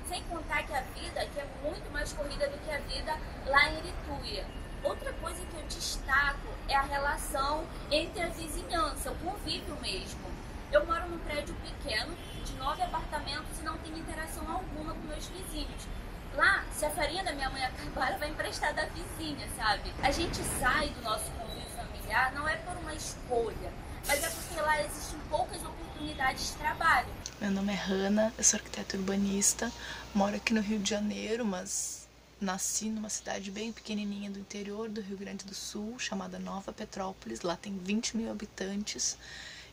Sem contar que a vida aqui é muito mais corrida do que a vida lá em Irituí. Outra coisa que eu destaco é a relação entre a vizinhança, o convívio mesmo. Eu moro num prédio pequeno, de 9 apartamentos e não tenho interação alguma com meus vizinhos. Lá, se a farinha da minha mãe acabar, ela vai emprestar da vizinha, sabe? A gente sai do nosso convívio familiar não é por uma escolha, mas é porque lá existem poucas oportunidades de trabalho. Meu nome é Hanna, eu sou arquiteta urbanista, moro aqui no Rio de Janeiro, mas nasci numa cidade bem pequenininha do interior do Rio Grande do Sul, chamada Nova Petrópolis. Lá tem 20 mil habitantes,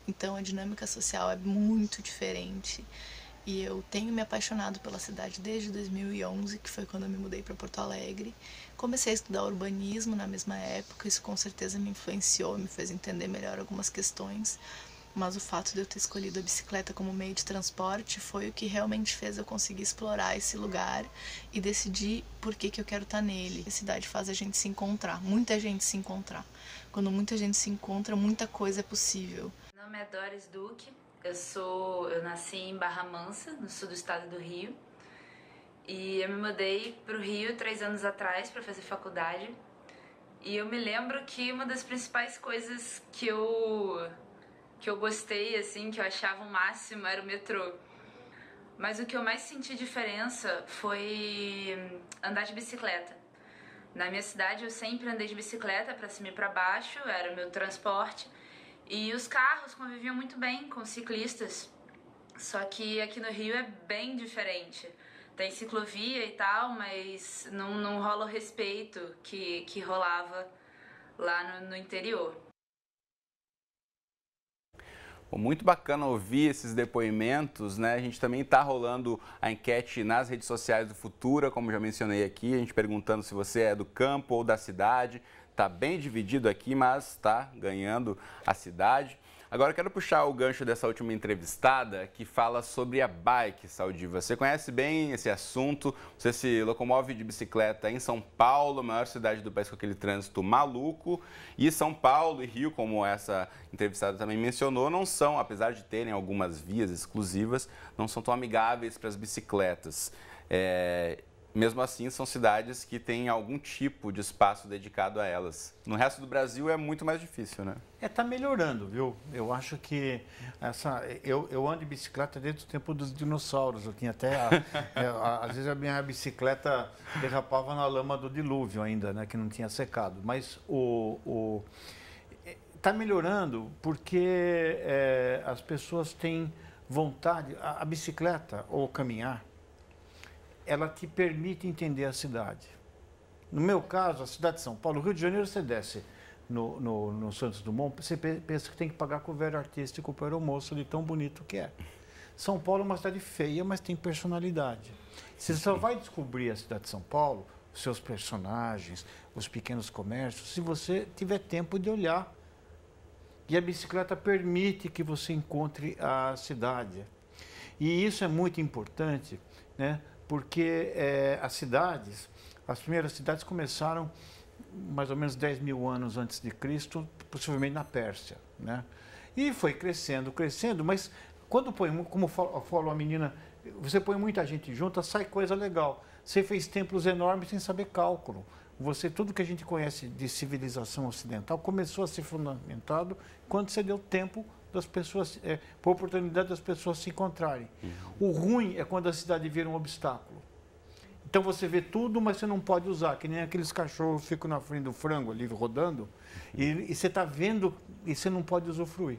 então a dinâmica social é muito diferente. E eu tenho me apaixonado pela cidade desde 2011, que foi quando eu me mudei para Porto Alegre. Comecei a estudar urbanismo na mesma época, isso com certeza me influenciou, me fez entender melhor algumas questões. Mas o fato de eu ter escolhido a bicicleta como meio de transporte foi o que realmente fez eu conseguir explorar esse lugar e decidir por que eu quero estar nele. A cidade faz a gente se encontrar, muita gente se encontrar. Quando muita gente se encontra, muita coisa é possível. Meu nome é Doris Duque, eu nasci em Barra Mansa, no sul do estado do Rio. E eu me mudei para o Rio 3 anos atrás para fazer faculdade. E eu me lembro que uma das principais coisas que eu gostei, assim, que eu achava o máximo, era o metrô. Mas o que eu mais senti diferença foi andar de bicicleta. Na minha cidade eu sempre andei de bicicleta para cima e para baixo, era o meu transporte. E os carros conviviam muito bem com os ciclistas. Só que aqui no Rio é bem diferente. tem ciclovia e tal, mas não rola o respeito que rolava lá no interior. Muito bacana ouvir esses depoimentos, né? A gente também está rolando a enquete nas redes sociais do Futura, como já mencionei aqui, a gente perguntando se você é do campo ou da cidade. Está bem dividido aqui, mas está ganhando a cidade. Agora eu quero puxar o gancho dessa última entrevistada que fala sobre a bike, Saldiva. Você conhece bem esse assunto, você se locomove de bicicleta em São Paulo, maior cidade do país com aquele trânsito maluco. E São Paulo e Rio, como essa entrevistada também mencionou, não são, apesar de terem algumas vias exclusivas, não são tão amigáveis para as bicicletas. Mesmo assim, são cidades que têm algum tipo de espaço dedicado a elas. No resto do Brasil é muito mais difícil, né? Está melhorando, viu? Eu acho que eu ando de bicicleta desde o tempo dos dinossauros. Eu tinha até, às vezes a minha bicicleta derrapava na lama do dilúvio ainda, né? Que não tinha secado. Mas está melhorando porque as pessoas têm vontade. A bicicleta ou caminhar, ela te permite entender a cidade. No meu caso, a cidade de São Paulo, Rio de Janeiro, você desce no Santos Dumont, você pensa que tem que pagar couvert artístico para o aeromoço de tão bonito que é. São Paulo é uma cidade feia, mas tem personalidade. Você só vai descobrir a cidade de São Paulo, os seus personagens, os pequenos comércios, se você tiver tempo de olhar. E a bicicleta permite que você encontre a cidade. E isso é muito importante, né? Porque as primeiras cidades começaram mais ou menos 10 mil anos antes de Cristo, possivelmente na Pérsia, né? E foi crescendo, mas quando põe, como falou a menina, você põe muita gente junta, sai coisa legal. Você fez templos enormes sem saber cálculo. Tudo que a gente conhece de civilização ocidental começou a ser fundamentado quando você deu tempo das pessoas, por oportunidade das pessoas se encontrarem. O ruim é quando a cidade vira um obstáculo. Então você vê tudo, mas você não pode usar, que nem aqueles cachorros que ficam na frente do frango ali rodando, e você está vendo e você não pode usufruir.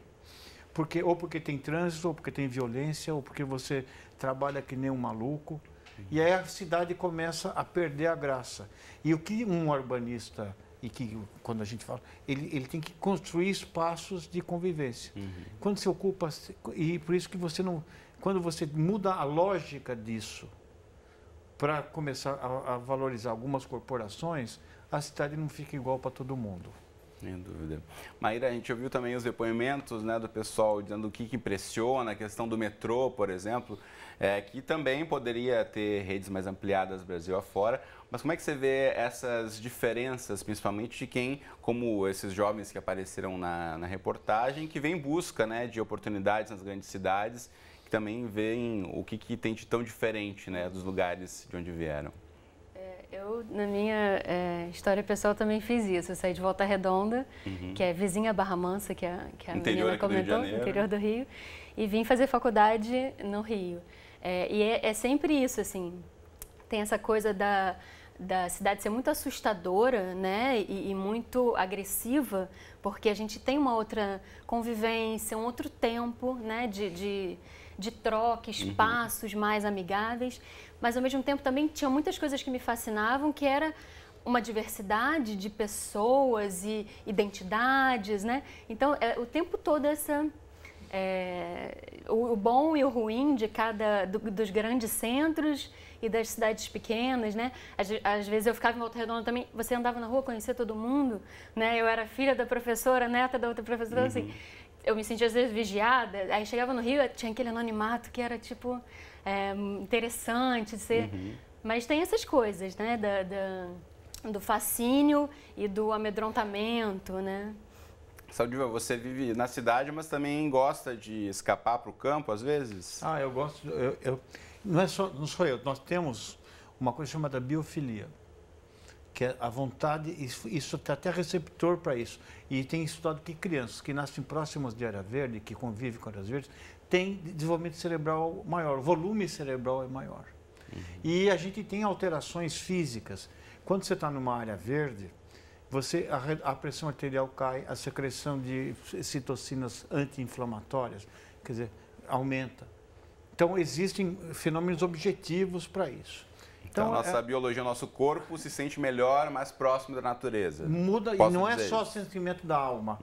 Ou porque tem trânsito, ou porque tem violência, ou porque você trabalha que nem um maluco. E aí a cidade começa a perder a graça. E o que um urbanista, e que quando a gente fala, ele tem que construir espaços de convivência. Quando você ocupa, e por isso que você não, quando você muda a lógica disso para começar a valorizar algumas corporações, a cidade não fica igual para todo mundo. Sem dúvida. Maíra, a gente ouviu também os depoimentos, né, do pessoal dizendo o que impressiona, a questão do metrô, por exemplo, que também poderia ter redes mais ampliadas Brasil afora. Mas como é que você vê essas diferenças, principalmente de quem, como esses jovens que apareceram na reportagem, que vem em busca, né, de oportunidades nas grandes cidades, que também veem o que tem de tão diferente, né, dos lugares de onde vieram? Eu, na minha história pessoal, também fiz isso. Eu saí de Volta Redonda, que é vizinha Barra Mansa, que a menina comentou, interior do Rio, e vim fazer faculdade no Rio. E é sempre isso, assim, tem essa coisa da cidade ser muito assustadora, né, e muito agressiva, porque a gente tem uma outra convivência, um outro tempo, né, de troca, espaços mais amigáveis, mas ao mesmo tempo também tinha muitas coisas que me fascinavam, que era uma diversidade de pessoas e identidades, né? Então, o tempo todo o bom e o ruim de dos grandes centros e das cidades pequenas, né? Às vezes eu ficava em Volta Redonda também, você andava na rua, conhecia todo mundo, né? Eu era filha da professora, neta da outra professora, assim, eu me sentia às vezes vigiada, aí chegava no Rio, tinha aquele anonimato que era tipo interessante, mas tem essas coisas, né? Do fascínio e do amedrontamento, né? Saldiva, você vive na cidade, mas também gosta de escapar para o campo, às vezes? Eu gosto. Não sou eu. Nós temos uma coisa chamada biofilia, que é a vontade, isso tem até receptor para isso. E tem estudado que crianças que nascem próximas de área verde, que convivem com áreas verdes, têm desenvolvimento cerebral maior, o volume cerebral é maior. E a gente tem alterações físicas. Quando você está numa área verde, a pressão arterial cai, a secreção de citocinas anti-inflamatórias, quer dizer, aumenta. Então, existem fenômenos objetivos para isso. Então, a nossa biologia, o nosso corpo se sente melhor, mais próximo da natureza. Muda, e não é só o sentimento da alma.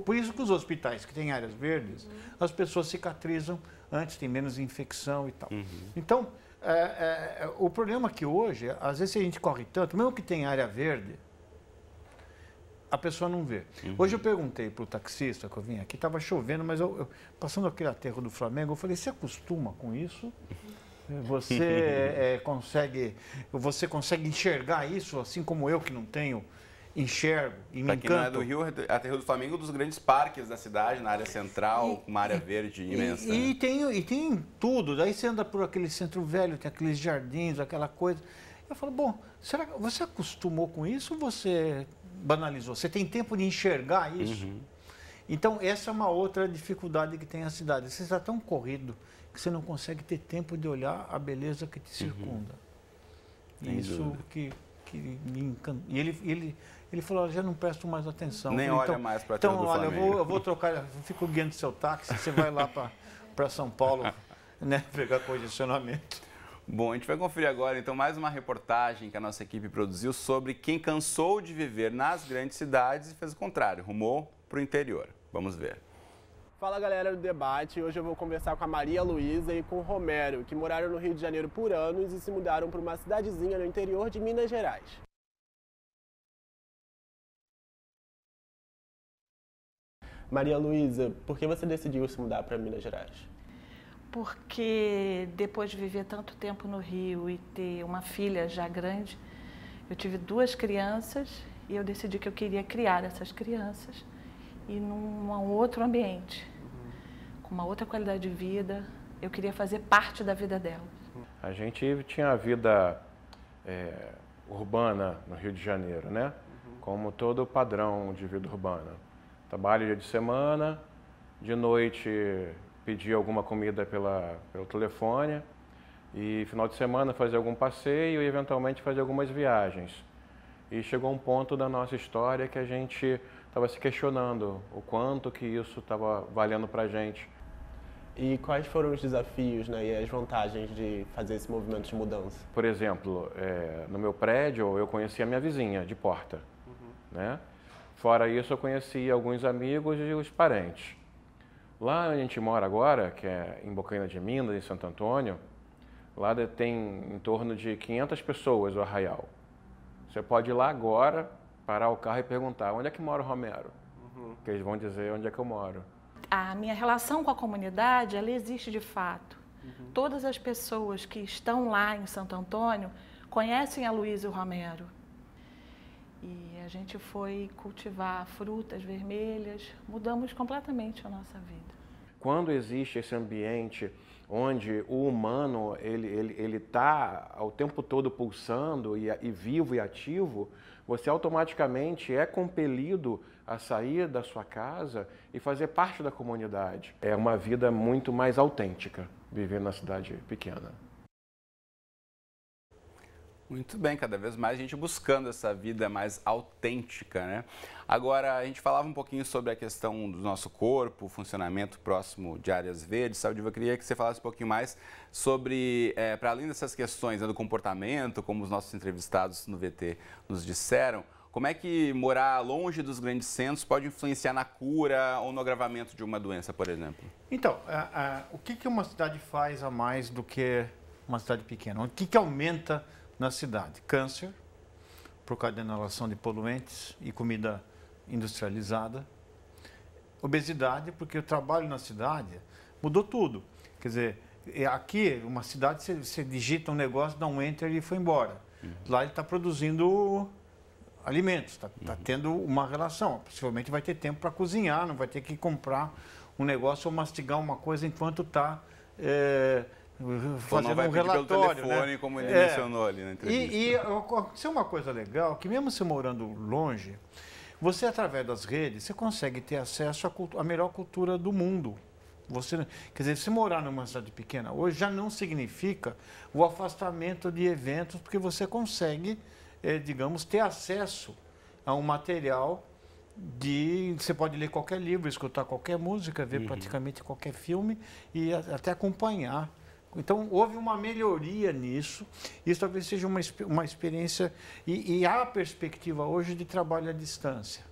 Por isso que os hospitais que têm áreas verdes, as pessoas cicatrizam antes, tem menos infecção e tal. Então, o problema é que hoje, às vezes a gente corre tanto, mesmo que tem área verde, a pessoa não vê. Hoje eu perguntei para o taxista que eu vim aqui, estava chovendo, mas passando aquele aterro do Flamengo, eu falei, você acostuma com isso? Você consegue enxergar isso, assim como eu que não tenho, enxergo e me encanto. Para quem não é do Rio, Aterro do Flamengo é um dos grandes parques da cidade, na área central, uma área verde imensa. E tem tudo, daí você anda por aquele centro velho, tem aqueles jardins, aquela coisa. Eu falo, bom, será que você acostumou com isso ou você banalizou? Você tem tempo de enxergar isso? Então, essa é uma outra dificuldade que tem a cidade. Você está tão corrido que você não consegue ter tempo de olhar a beleza que te circunda. Isso que me encanta. E ele falou, já não presto mais atenção. Nem falei, olha mais para a Aterro do Flamengo. Então, olha, eu vou trocar, eu fico guiando seu táxi, você vai lá para São Paulo, né, pegar condicionamento. Bom, a gente vai conferir agora, então, mais uma reportagem que a nossa equipe produziu sobre quem cansou de viver nas grandes cidades e fez o contrário, rumou para o interior. Vamos ver. Fala, galera do debate. Hoje eu vou conversar com a Maria Luísa e com o Romero, que moraram no Rio de Janeiro por anos e se mudaram para uma cidadezinha no interior de Minas Gerais. Maria Luísa, por que você decidiu se mudar para Minas Gerais? Porque depois de viver tanto tempo no Rio e ter uma filha já grande, eu tive 2 crianças e eu decidi que eu queria criar essas crianças e num outro ambiente, com uma outra qualidade de vida. Eu queria fazer parte da vida delas. A gente tinha a vida urbana no Rio de Janeiro, né? Como todo padrão de vida urbana. Trabalho dia de semana, de noite pedia alguma comida pelo telefone e final de semana fazia algum passeio e eventualmente fazia algumas viagens. E chegou um ponto da nossa história que a gente estava se questionando o quanto que isso estava valendo para a gente. E quais foram os desafios, né, e as vantagens de fazer esse movimento de mudança? Por exemplo, no meu prédio eu conhecia a minha vizinha de porta, né? Fora isso eu conheci alguns amigos e os parentes. Lá onde a gente mora agora, que é em Bocaina de Minas, em Santo Antônio, lá tem em torno de 500 pessoas o arraial. Você pode ir lá agora, parar o carro e perguntar, onde é que mora o Romero? Que eles vão dizer onde é que eu moro. A minha relação com a comunidade, ela existe de fato. Todas as pessoas que estão lá em Santo Antônio conhecem a Luísa e o Romero. E a gente foi cultivar frutas vermelhas, mudamos completamente a nossa vida. Quando existe esse ambiente onde o humano ele está ao tempo todo pulsando e vivo e ativo, você automaticamente é compelido a sair da sua casa e fazer parte da comunidade. É uma vida muito mais autêntica viver na cidade pequena. Muito bem, cada vez mais a gente buscando essa vida mais autêntica, né? Agora, a gente falava um pouquinho sobre a questão do nosso corpo, funcionamento próximo de áreas verdes. Saldiva, eu queria que você falasse um pouquinho mais sobre, para além dessas questões, né, do comportamento, como os nossos entrevistados no VT nos disseram, como é que morar longe dos grandes centros pode influenciar na cura ou no agravamento de uma doença, por exemplo? Então, o que uma cidade faz a mais do que uma cidade pequena? O que aumenta na cidade? Câncer, por causa da inalação de poluentes e comida industrializada. Obesidade, porque o trabalho na cidade mudou tudo. Quer dizer, aqui, uma cidade, você digita um negócio, dá um enter e foi embora. Lá ele está produzindo alimentos, está tendo uma relação. Possivelmente vai ter tempo para cozinhar, não vai ter que comprar um negócio ou mastigar uma coisa enquanto está fazendo um relatório, pelo telefone, né? Como ele mencionou ali na entrevista. E aconteceu uma coisa legal, que mesmo você morando longe, você, através das redes, você consegue ter acesso à melhor cultura do mundo. Quer dizer, se morar numa cidade pequena hoje já não significa o afastamento de eventos, porque você consegue, digamos, ter acesso a um material você pode ler qualquer livro, escutar qualquer música, ver praticamente qualquer filme e até acompanhar Então, houve uma melhoria nisso. Isso talvez seja uma experiência... E há a perspectiva hoje de trabalho à distância,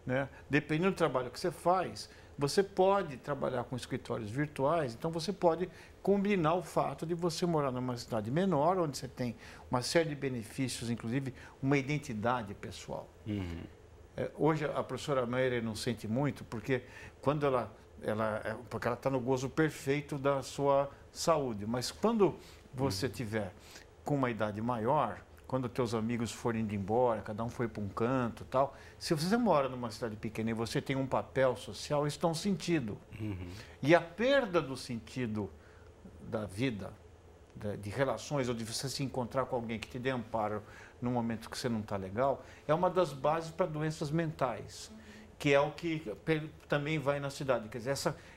né? Dependendo do trabalho que você faz, você pode trabalhar com escritórios virtuais, então você pode combinar o fato de você morar numa cidade menor, onde você tem uma série de benefícios, inclusive uma identidade pessoal. Hoje a professora Meire não sente muito, porque quando porque ela está no gozo perfeito da sua saúde, mas quando você tiver com uma idade maior, quando teus amigos forem indo embora, cada um foi para um canto e tal, se você mora numa cidade pequena e você tem um papel social, isso dá um sentido. E a perda do sentido da vida, de relações, ou de você se encontrar com alguém que te dê amparo num momento que você não está legal, é uma das bases para doenças mentais, que é o que também vai na cidade. Quer dizer,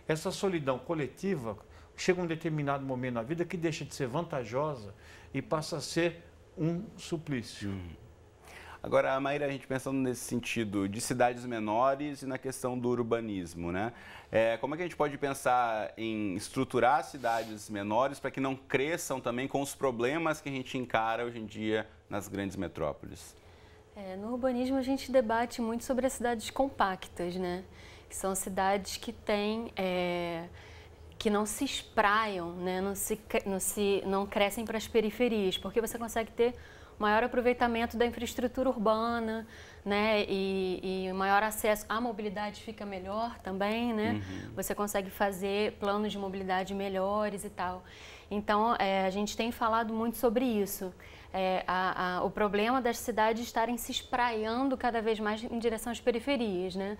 essa solidão coletiva chega a um determinado momento na vida que deixa de ser vantajosa e passa a ser um suplício. Agora, Maíra, a gente pensando nesse sentido de cidades menores e na questão do urbanismo, né? Como é que a gente pode pensar em estruturar cidades menores para que não cresçam também com os problemas que a gente encara hoje em dia nas grandes metrópoles? No urbanismo a gente debate muito sobre as cidades compactas, né? Que são cidades que têm... que não se espraiam, né? não crescem para as periferias, porque você consegue ter maior aproveitamento da infraestrutura urbana, né? E maior acesso à mobilidade fica melhor também, né? Você consegue fazer planos de mobilidade melhores e tal. Então, a gente tem falado muito sobre isso. O problema das cidades estarem se espraiando cada vez mais em direção às periferias, né?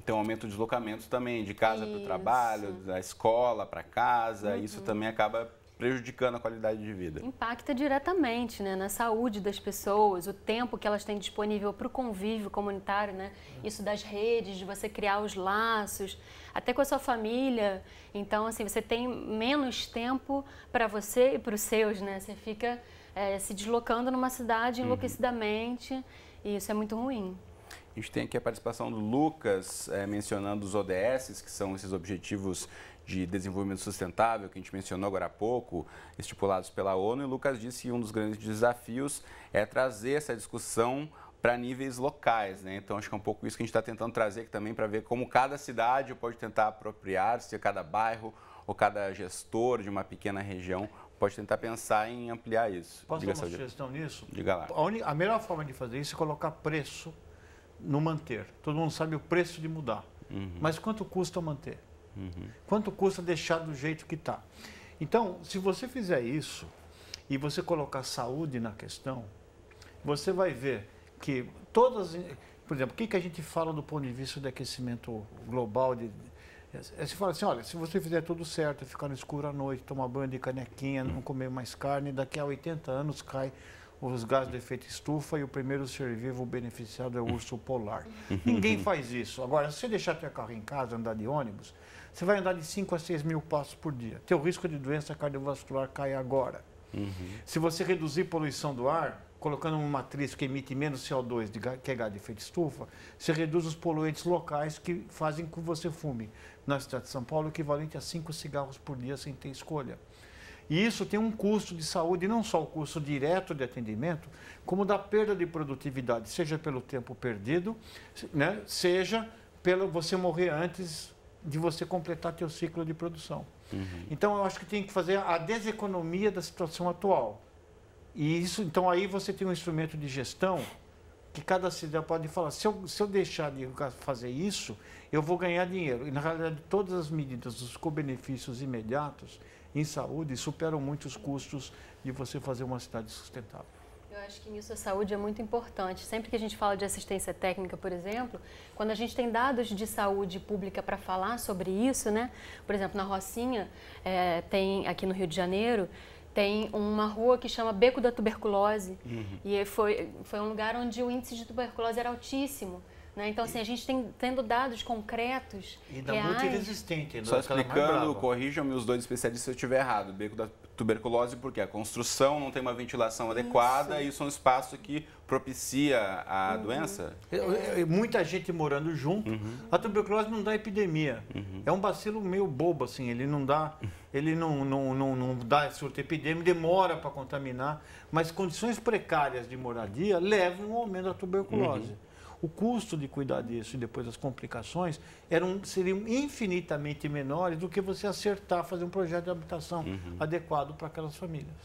Tem um aumento de deslocamentos também, de casa para o trabalho, da escola para casa, isso também acaba prejudicando a qualidade de vida. Impacta diretamente, né, na saúde das pessoas, o tempo que elas têm disponível para o convívio comunitário, né? Isso das redes, de você criar os laços, até com a sua família. Então, assim, você tem menos tempo para você e para os seus, né? Você fica se deslocando numa cidade enlouquecidamente e isso é muito ruim. A gente tem aqui a participação do Lucas mencionando os ODS, que são esses objetivos de desenvolvimento sustentável que a gente mencionou agora há pouco, estipulados pela ONU. E o Lucas disse que um dos grandes desafios é trazer essa discussão para níveis locais, né? Então, acho que é um pouco isso que a gente está tentando trazer aqui também, para ver como cada cidade pode tentar apropriar-se, cada bairro ou cada gestor de uma pequena região pode tentar pensar em ampliar isso. Posso dar uma sugestão nisso? Diga lá. A melhor forma de fazer isso é colocar preço no manter. Todo mundo sabe o preço de mudar. Mas quanto custa manter? Quanto custa deixar do jeito que está? Então, se você fizer isso e você colocar saúde na questão, você vai ver que todas... Por exemplo, o que a gente fala do ponto de vista do aquecimento global? Você fala assim, olha, se você fizer tudo certo, ficar no escuro à noite, tomar banho de canequinha, não comer mais carne, daqui a 80 anos cai os gases de efeito estufa e o primeiro ser vivo beneficiado é o urso polar. Ninguém faz isso. Agora, se você deixar teu carro em casa, andar de ônibus, você vai andar de 5 a 6 mil passos por dia. Teu risco de doença cardiovascular cai agora. Se você reduzir poluição do ar, colocando uma matriz que emite menos CO2, que é gás de efeito estufa, você reduz os poluentes locais que fazem com que você fume, na cidade de São Paulo, o equivalente a 5 cigarros por dia sem ter escolha. E isso tem um custo de saúde, não só o custo direto de atendimento, como da perda de produtividade, seja pelo tempo perdido, né, seja pelo você morrer antes de você completar teu ciclo de produção. Então, eu acho que tem que fazer a deseconomia da situação atual. E isso, então, aí você tem um instrumento de gestão que cada cidade pode falar, se eu deixar de fazer isso, eu vou ganhar dinheiro. E, na realidade, todas as medidas dos co-benefícios imediatos em saúde superam muito os custos de você fazer uma cidade sustentável. Eu acho que nisso a saúde é muito importante. Sempre que a gente fala de assistência técnica, por exemplo, quando a gente tem dados de saúde pública para falar sobre isso, né? Por exemplo, na Rocinha, tem aqui no Rio de Janeiro, tem uma rua que chama Beco da Tuberculose. E foi um lugar onde o índice de tuberculose era altíssimo. Né? Então, assim, a gente tendo dados concretos, ainda reais... muito resistente. Só explicando, corrijam-me os dois especialistas se eu estiver errado. O beco da tuberculose, porque a construção não tem uma ventilação adequada e isso é um espaço que propicia a doença? Muita gente morando junto. A tuberculose não dá epidemia. É um bacilo meio bobo, assim. Ele não dá surto epidêmico, demora para contaminar. Mas condições precárias de moradia levam ao aumento da tuberculose. O custo de cuidar disso e depois as complicações seriam infinitamente menores do que você acertar, fazer um projeto de habitação adequado para aquelas famílias.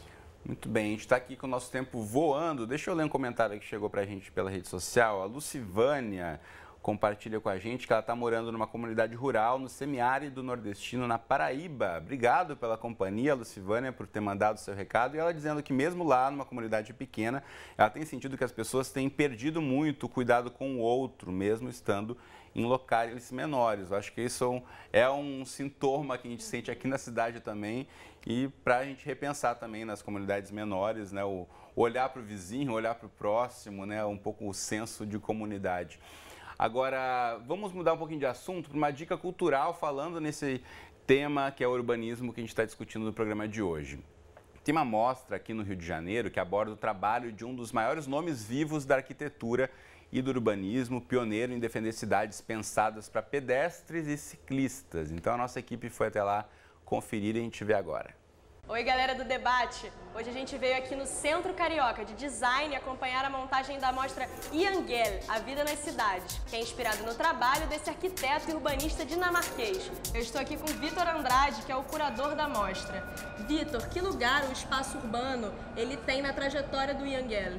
Muito bem, a gente está aqui com o nosso tempo voando. Deixa eu ler um comentário que chegou para a gente pela rede social. A Lucivânia compartilha com a gente que ela está morando numa comunidade rural no semiárido nordestino, na Paraíba. Obrigado pela companhia, Lucivânia, por ter mandado o seu recado. E ela dizendo que mesmo lá, numa comunidade pequena, ela tem sentido que as pessoas têm perdido muito o cuidado com o outro, mesmo estando em locais menores. Eu acho que isso é um sintoma que a gente sente aqui na cidade também e para a gente repensar também nas comunidades menores, né, o olhar para o vizinho, olhar para o próximo, né, um pouco o senso de comunidade. Agora, vamos mudar um pouquinho de assunto para uma dica cultural, falando nesse tema que é o urbanismo que a gente está discutindo no programa de hoje. Tem uma mostra aqui no Rio de Janeiro que aborda o trabalho de um dos maiores nomes vivos da arquitetura e do urbanismo, pioneiro em defender cidades pensadas para pedestres e ciclistas. Então a nossa equipe foi até lá conferir e a gente vê agora. Oi, galera do debate! Hoje a gente veio aqui no Centro Carioca de Design acompanhar a montagem da mostra Yangel, A Vida nas Cidades, que é inspirado no trabalho desse arquiteto e urbanista dinamarquês. Eu estou aqui com Vitor Andrade, que é o curador da mostra. Vitor, que lugar o espaço urbano ele tem na trajetória do Yangel?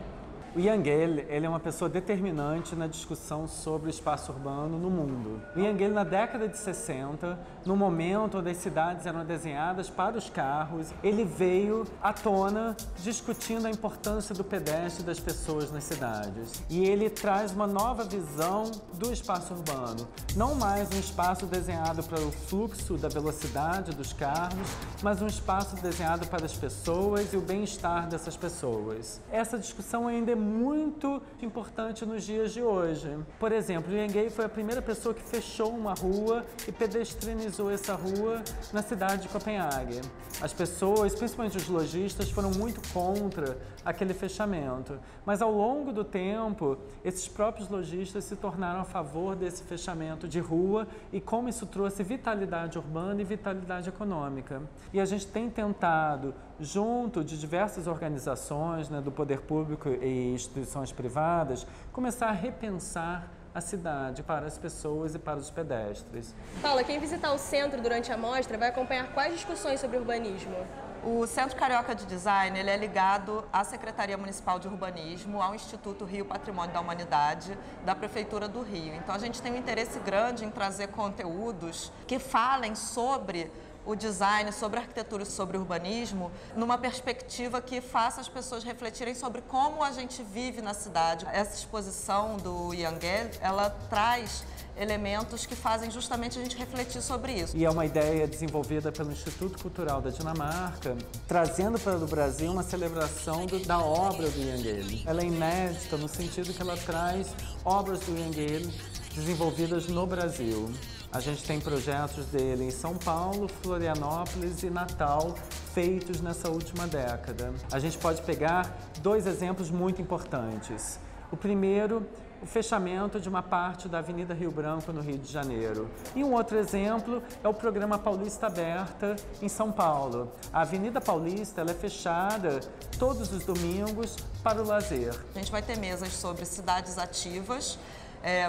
O Yangel, ele é uma pessoa determinante na discussão sobre o espaço urbano no mundo. O Yangel, na década de 60, no momento onde as cidades eram desenhadas para os carros, ele veio à tona discutindo a importância do pedestre e das pessoas nas cidades. E ele traz uma nova visão do espaço urbano. Não mais um espaço desenhado para o fluxo da velocidade dos carros, mas um espaço desenhado para as pessoas e o bem-estar dessas pessoas. Essa discussão ainda é muito importante nos dias de hoje. Por exemplo, o Yangel foi a primeira pessoa que fechou uma rua e pedestrinizou essa rua na cidade de Copenhague. As pessoas, principalmente os lojistas, foram muito contra aquele fechamento. Mas ao longo do tempo, esses próprios lojistas se tornaram a favor desse fechamento de rua e como isso trouxe vitalidade urbana e vitalidade econômica. E a gente tem tentado, junto de diversas organizações, né, do poder público e instituições privadas, começar a repensar a cidade para as pessoas e para os pedestres. Paula, quem visitar o centro durante a mostra vai acompanhar quais discussões sobre urbanismo? O Centro Carioca de Design ele é ligado à Secretaria Municipal de Urbanismo, ao Instituto Rio Patrimônio da Humanidade, da Prefeitura do Rio. Então a gente tem um interesse grande em trazer conteúdos que falem sobre o design, sobre a arquitetura e sobre o urbanismo, numa perspectiva que faça as pessoas refletirem sobre como a gente vive na cidade. Essa exposição do Yangel, ela traz elementos que fazem justamente a gente refletir sobre isso. E é uma ideia desenvolvida pelo Instituto Cultural da Dinamarca, trazendo para o Brasil uma celebração da obra do Yangel. Ela é inédita no sentido que ela traz obras do Yangel desenvolvidas no Brasil. A gente tem projetos dele em São Paulo, Florianópolis e Natal, feitos nessa última década. A gente pode pegar dois exemplos muito importantes. O primeiro, o fechamento de uma parte da Avenida Rio Branco, no Rio de Janeiro. E um outro exemplo é o programa Paulista Aberta, em São Paulo. A Avenida Paulista ela é fechada todos os domingos para o lazer. A gente vai ter mesas sobre cidades ativas,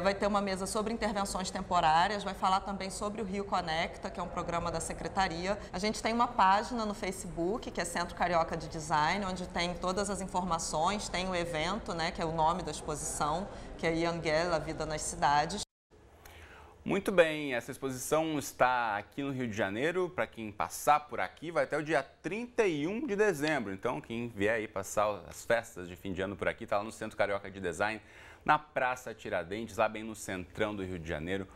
vai ter uma mesa sobre intervenções temporárias, vai falar também sobre o Rio Conecta, que é um programa da Secretaria. A gente tem uma página no Facebook, que é Centro Carioca de Design, onde tem todas as informações, tem o evento, né, que é o nome da exposição, que é Yangel, A Vida nas Cidades. Muito bem, essa exposição está aqui no Rio de Janeiro. Para quem passar por aqui, vai até o dia 31 de dezembro. Então, quem vier aí passar as festas de fim de ano por aqui, está lá no Centro Carioca de Design, na Praça Tiradentes, lá bem no centrão do Rio de Janeiro.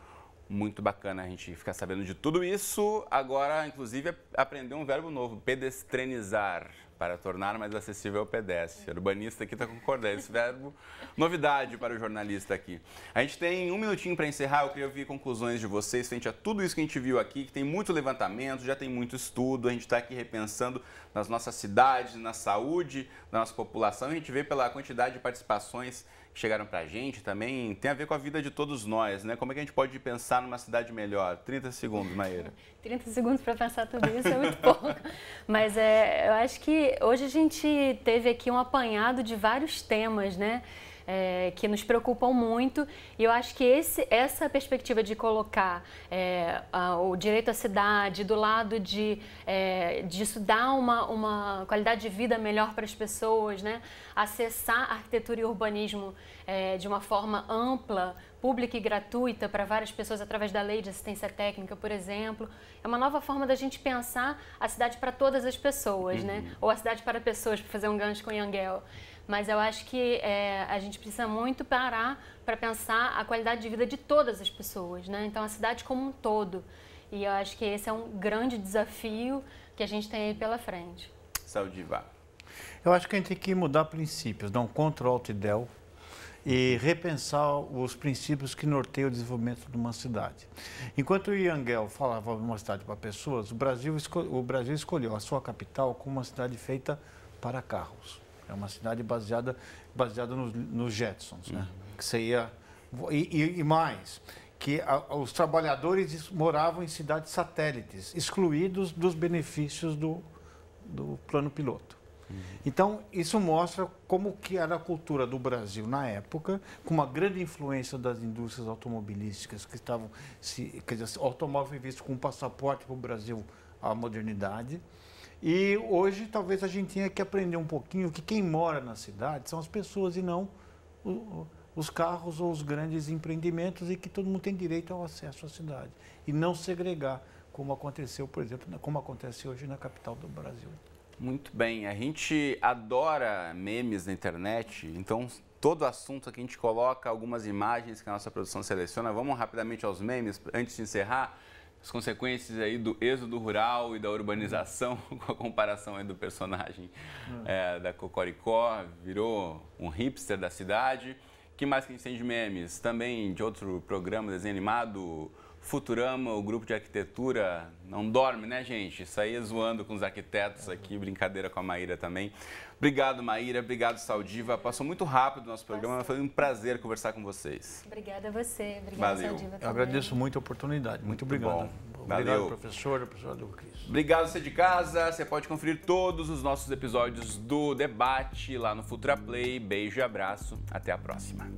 Muito bacana a gente ficar sabendo de tudo isso. Agora, inclusive, aprender um verbo novo, pedestrinizar. para tornar mais acessível ao pedestre. O urbanista aqui está concordando, esse verbo, novidade para o jornalista aqui. A gente tem um minutinho para encerrar, eu queria ouvir conclusões de vocês frente a tudo isso que a gente viu aqui, que tem muito levantamento, já tem muito estudo, a gente está aqui repensando nas nossas cidades, na saúde da nossa população, a gente vê pela quantidade de participações que chegaram para a gente também, tem a ver com a vida de todos nós, né? Como é que a gente pode pensar numa cidade melhor? 30 segundos, Maíra. 30 segundos para pensar tudo isso é muito pouco. Mas eu acho que hoje a gente teve aqui um apanhado de vários temas, né? Que nos preocupam muito, e eu acho que essa perspectiva de colocar o direito à cidade do lado disso dar uma qualidade de vida melhor para as pessoas, né? Acessar arquitetura e urbanismo de uma forma ampla, pública e gratuita para várias pessoas através da lei de assistência técnica, por exemplo, é uma nova forma da gente pensar a cidade para todas as pessoas, né? Ou a cidade para pessoas, para fazer um gancho com o Yangel. Mas eu acho que a gente precisa muito parar para pensar a qualidade de vida de todas as pessoas, né? Então, a cidade como um todo. E eu acho que esse é um grande desafio que a gente tem aí pela frente. Saldivar. Eu acho que a gente tem que mudar princípios, dar um Ctrl Alt Del e repensar os princípios que norteiam o desenvolvimento de uma cidade. Enquanto o Yangel falava de uma cidade para pessoas, o Brasil escolheu a sua capital como uma cidade feita para carros. É uma cidade baseada nos Jetsons, né? Que seria, e mais, que os trabalhadores moravam em cidades satélites, excluídos dos benefícios do plano piloto. Então, isso mostra como que era a cultura do Brasil na época, com uma grande influência das indústrias automobilísticas que estavam, quer dizer, o automóvel foi visto como um passaporte para o Brasil à modernidade. E hoje talvez a gente tenha que aprender um pouquinho que quem mora na cidade são as pessoas e não os carros ou os grandes empreendimentos, e que todo mundo tem direito ao acesso à cidade. E não segregar, como aconteceu, por exemplo, como acontece hoje na capital do Brasil. Muito bem, a gente adora memes na internet, então todo assunto aqui a gente coloca algumas imagens que a nossa produção seleciona. Vamos rapidamente aos memes antes de encerrar. As consequências aí do êxodo rural e da urbanização, com a comparação aí do personagem da Cocoricó, virou um hipster da cidade. O que mais que a gente tem de memes? Também de outro programa, desenho animado, Futurama, o grupo de arquitetura não dorme, né, gente? Isso aí é zoando com os arquitetos aqui, brincadeira com a Maíra também. Obrigado, Maíra, obrigado, Saldiva. Passou muito rápido o nosso programa, foi um prazer conversar com vocês. Obrigada a você, obrigada, Saldiva também. Eu agradeço muito a oportunidade, muito obrigado. Obrigado, professor Cris. Obrigado, você de casa. Você pode conferir todos os nossos episódios do Debate lá no Futura Play. Beijo e abraço. Até a próxima.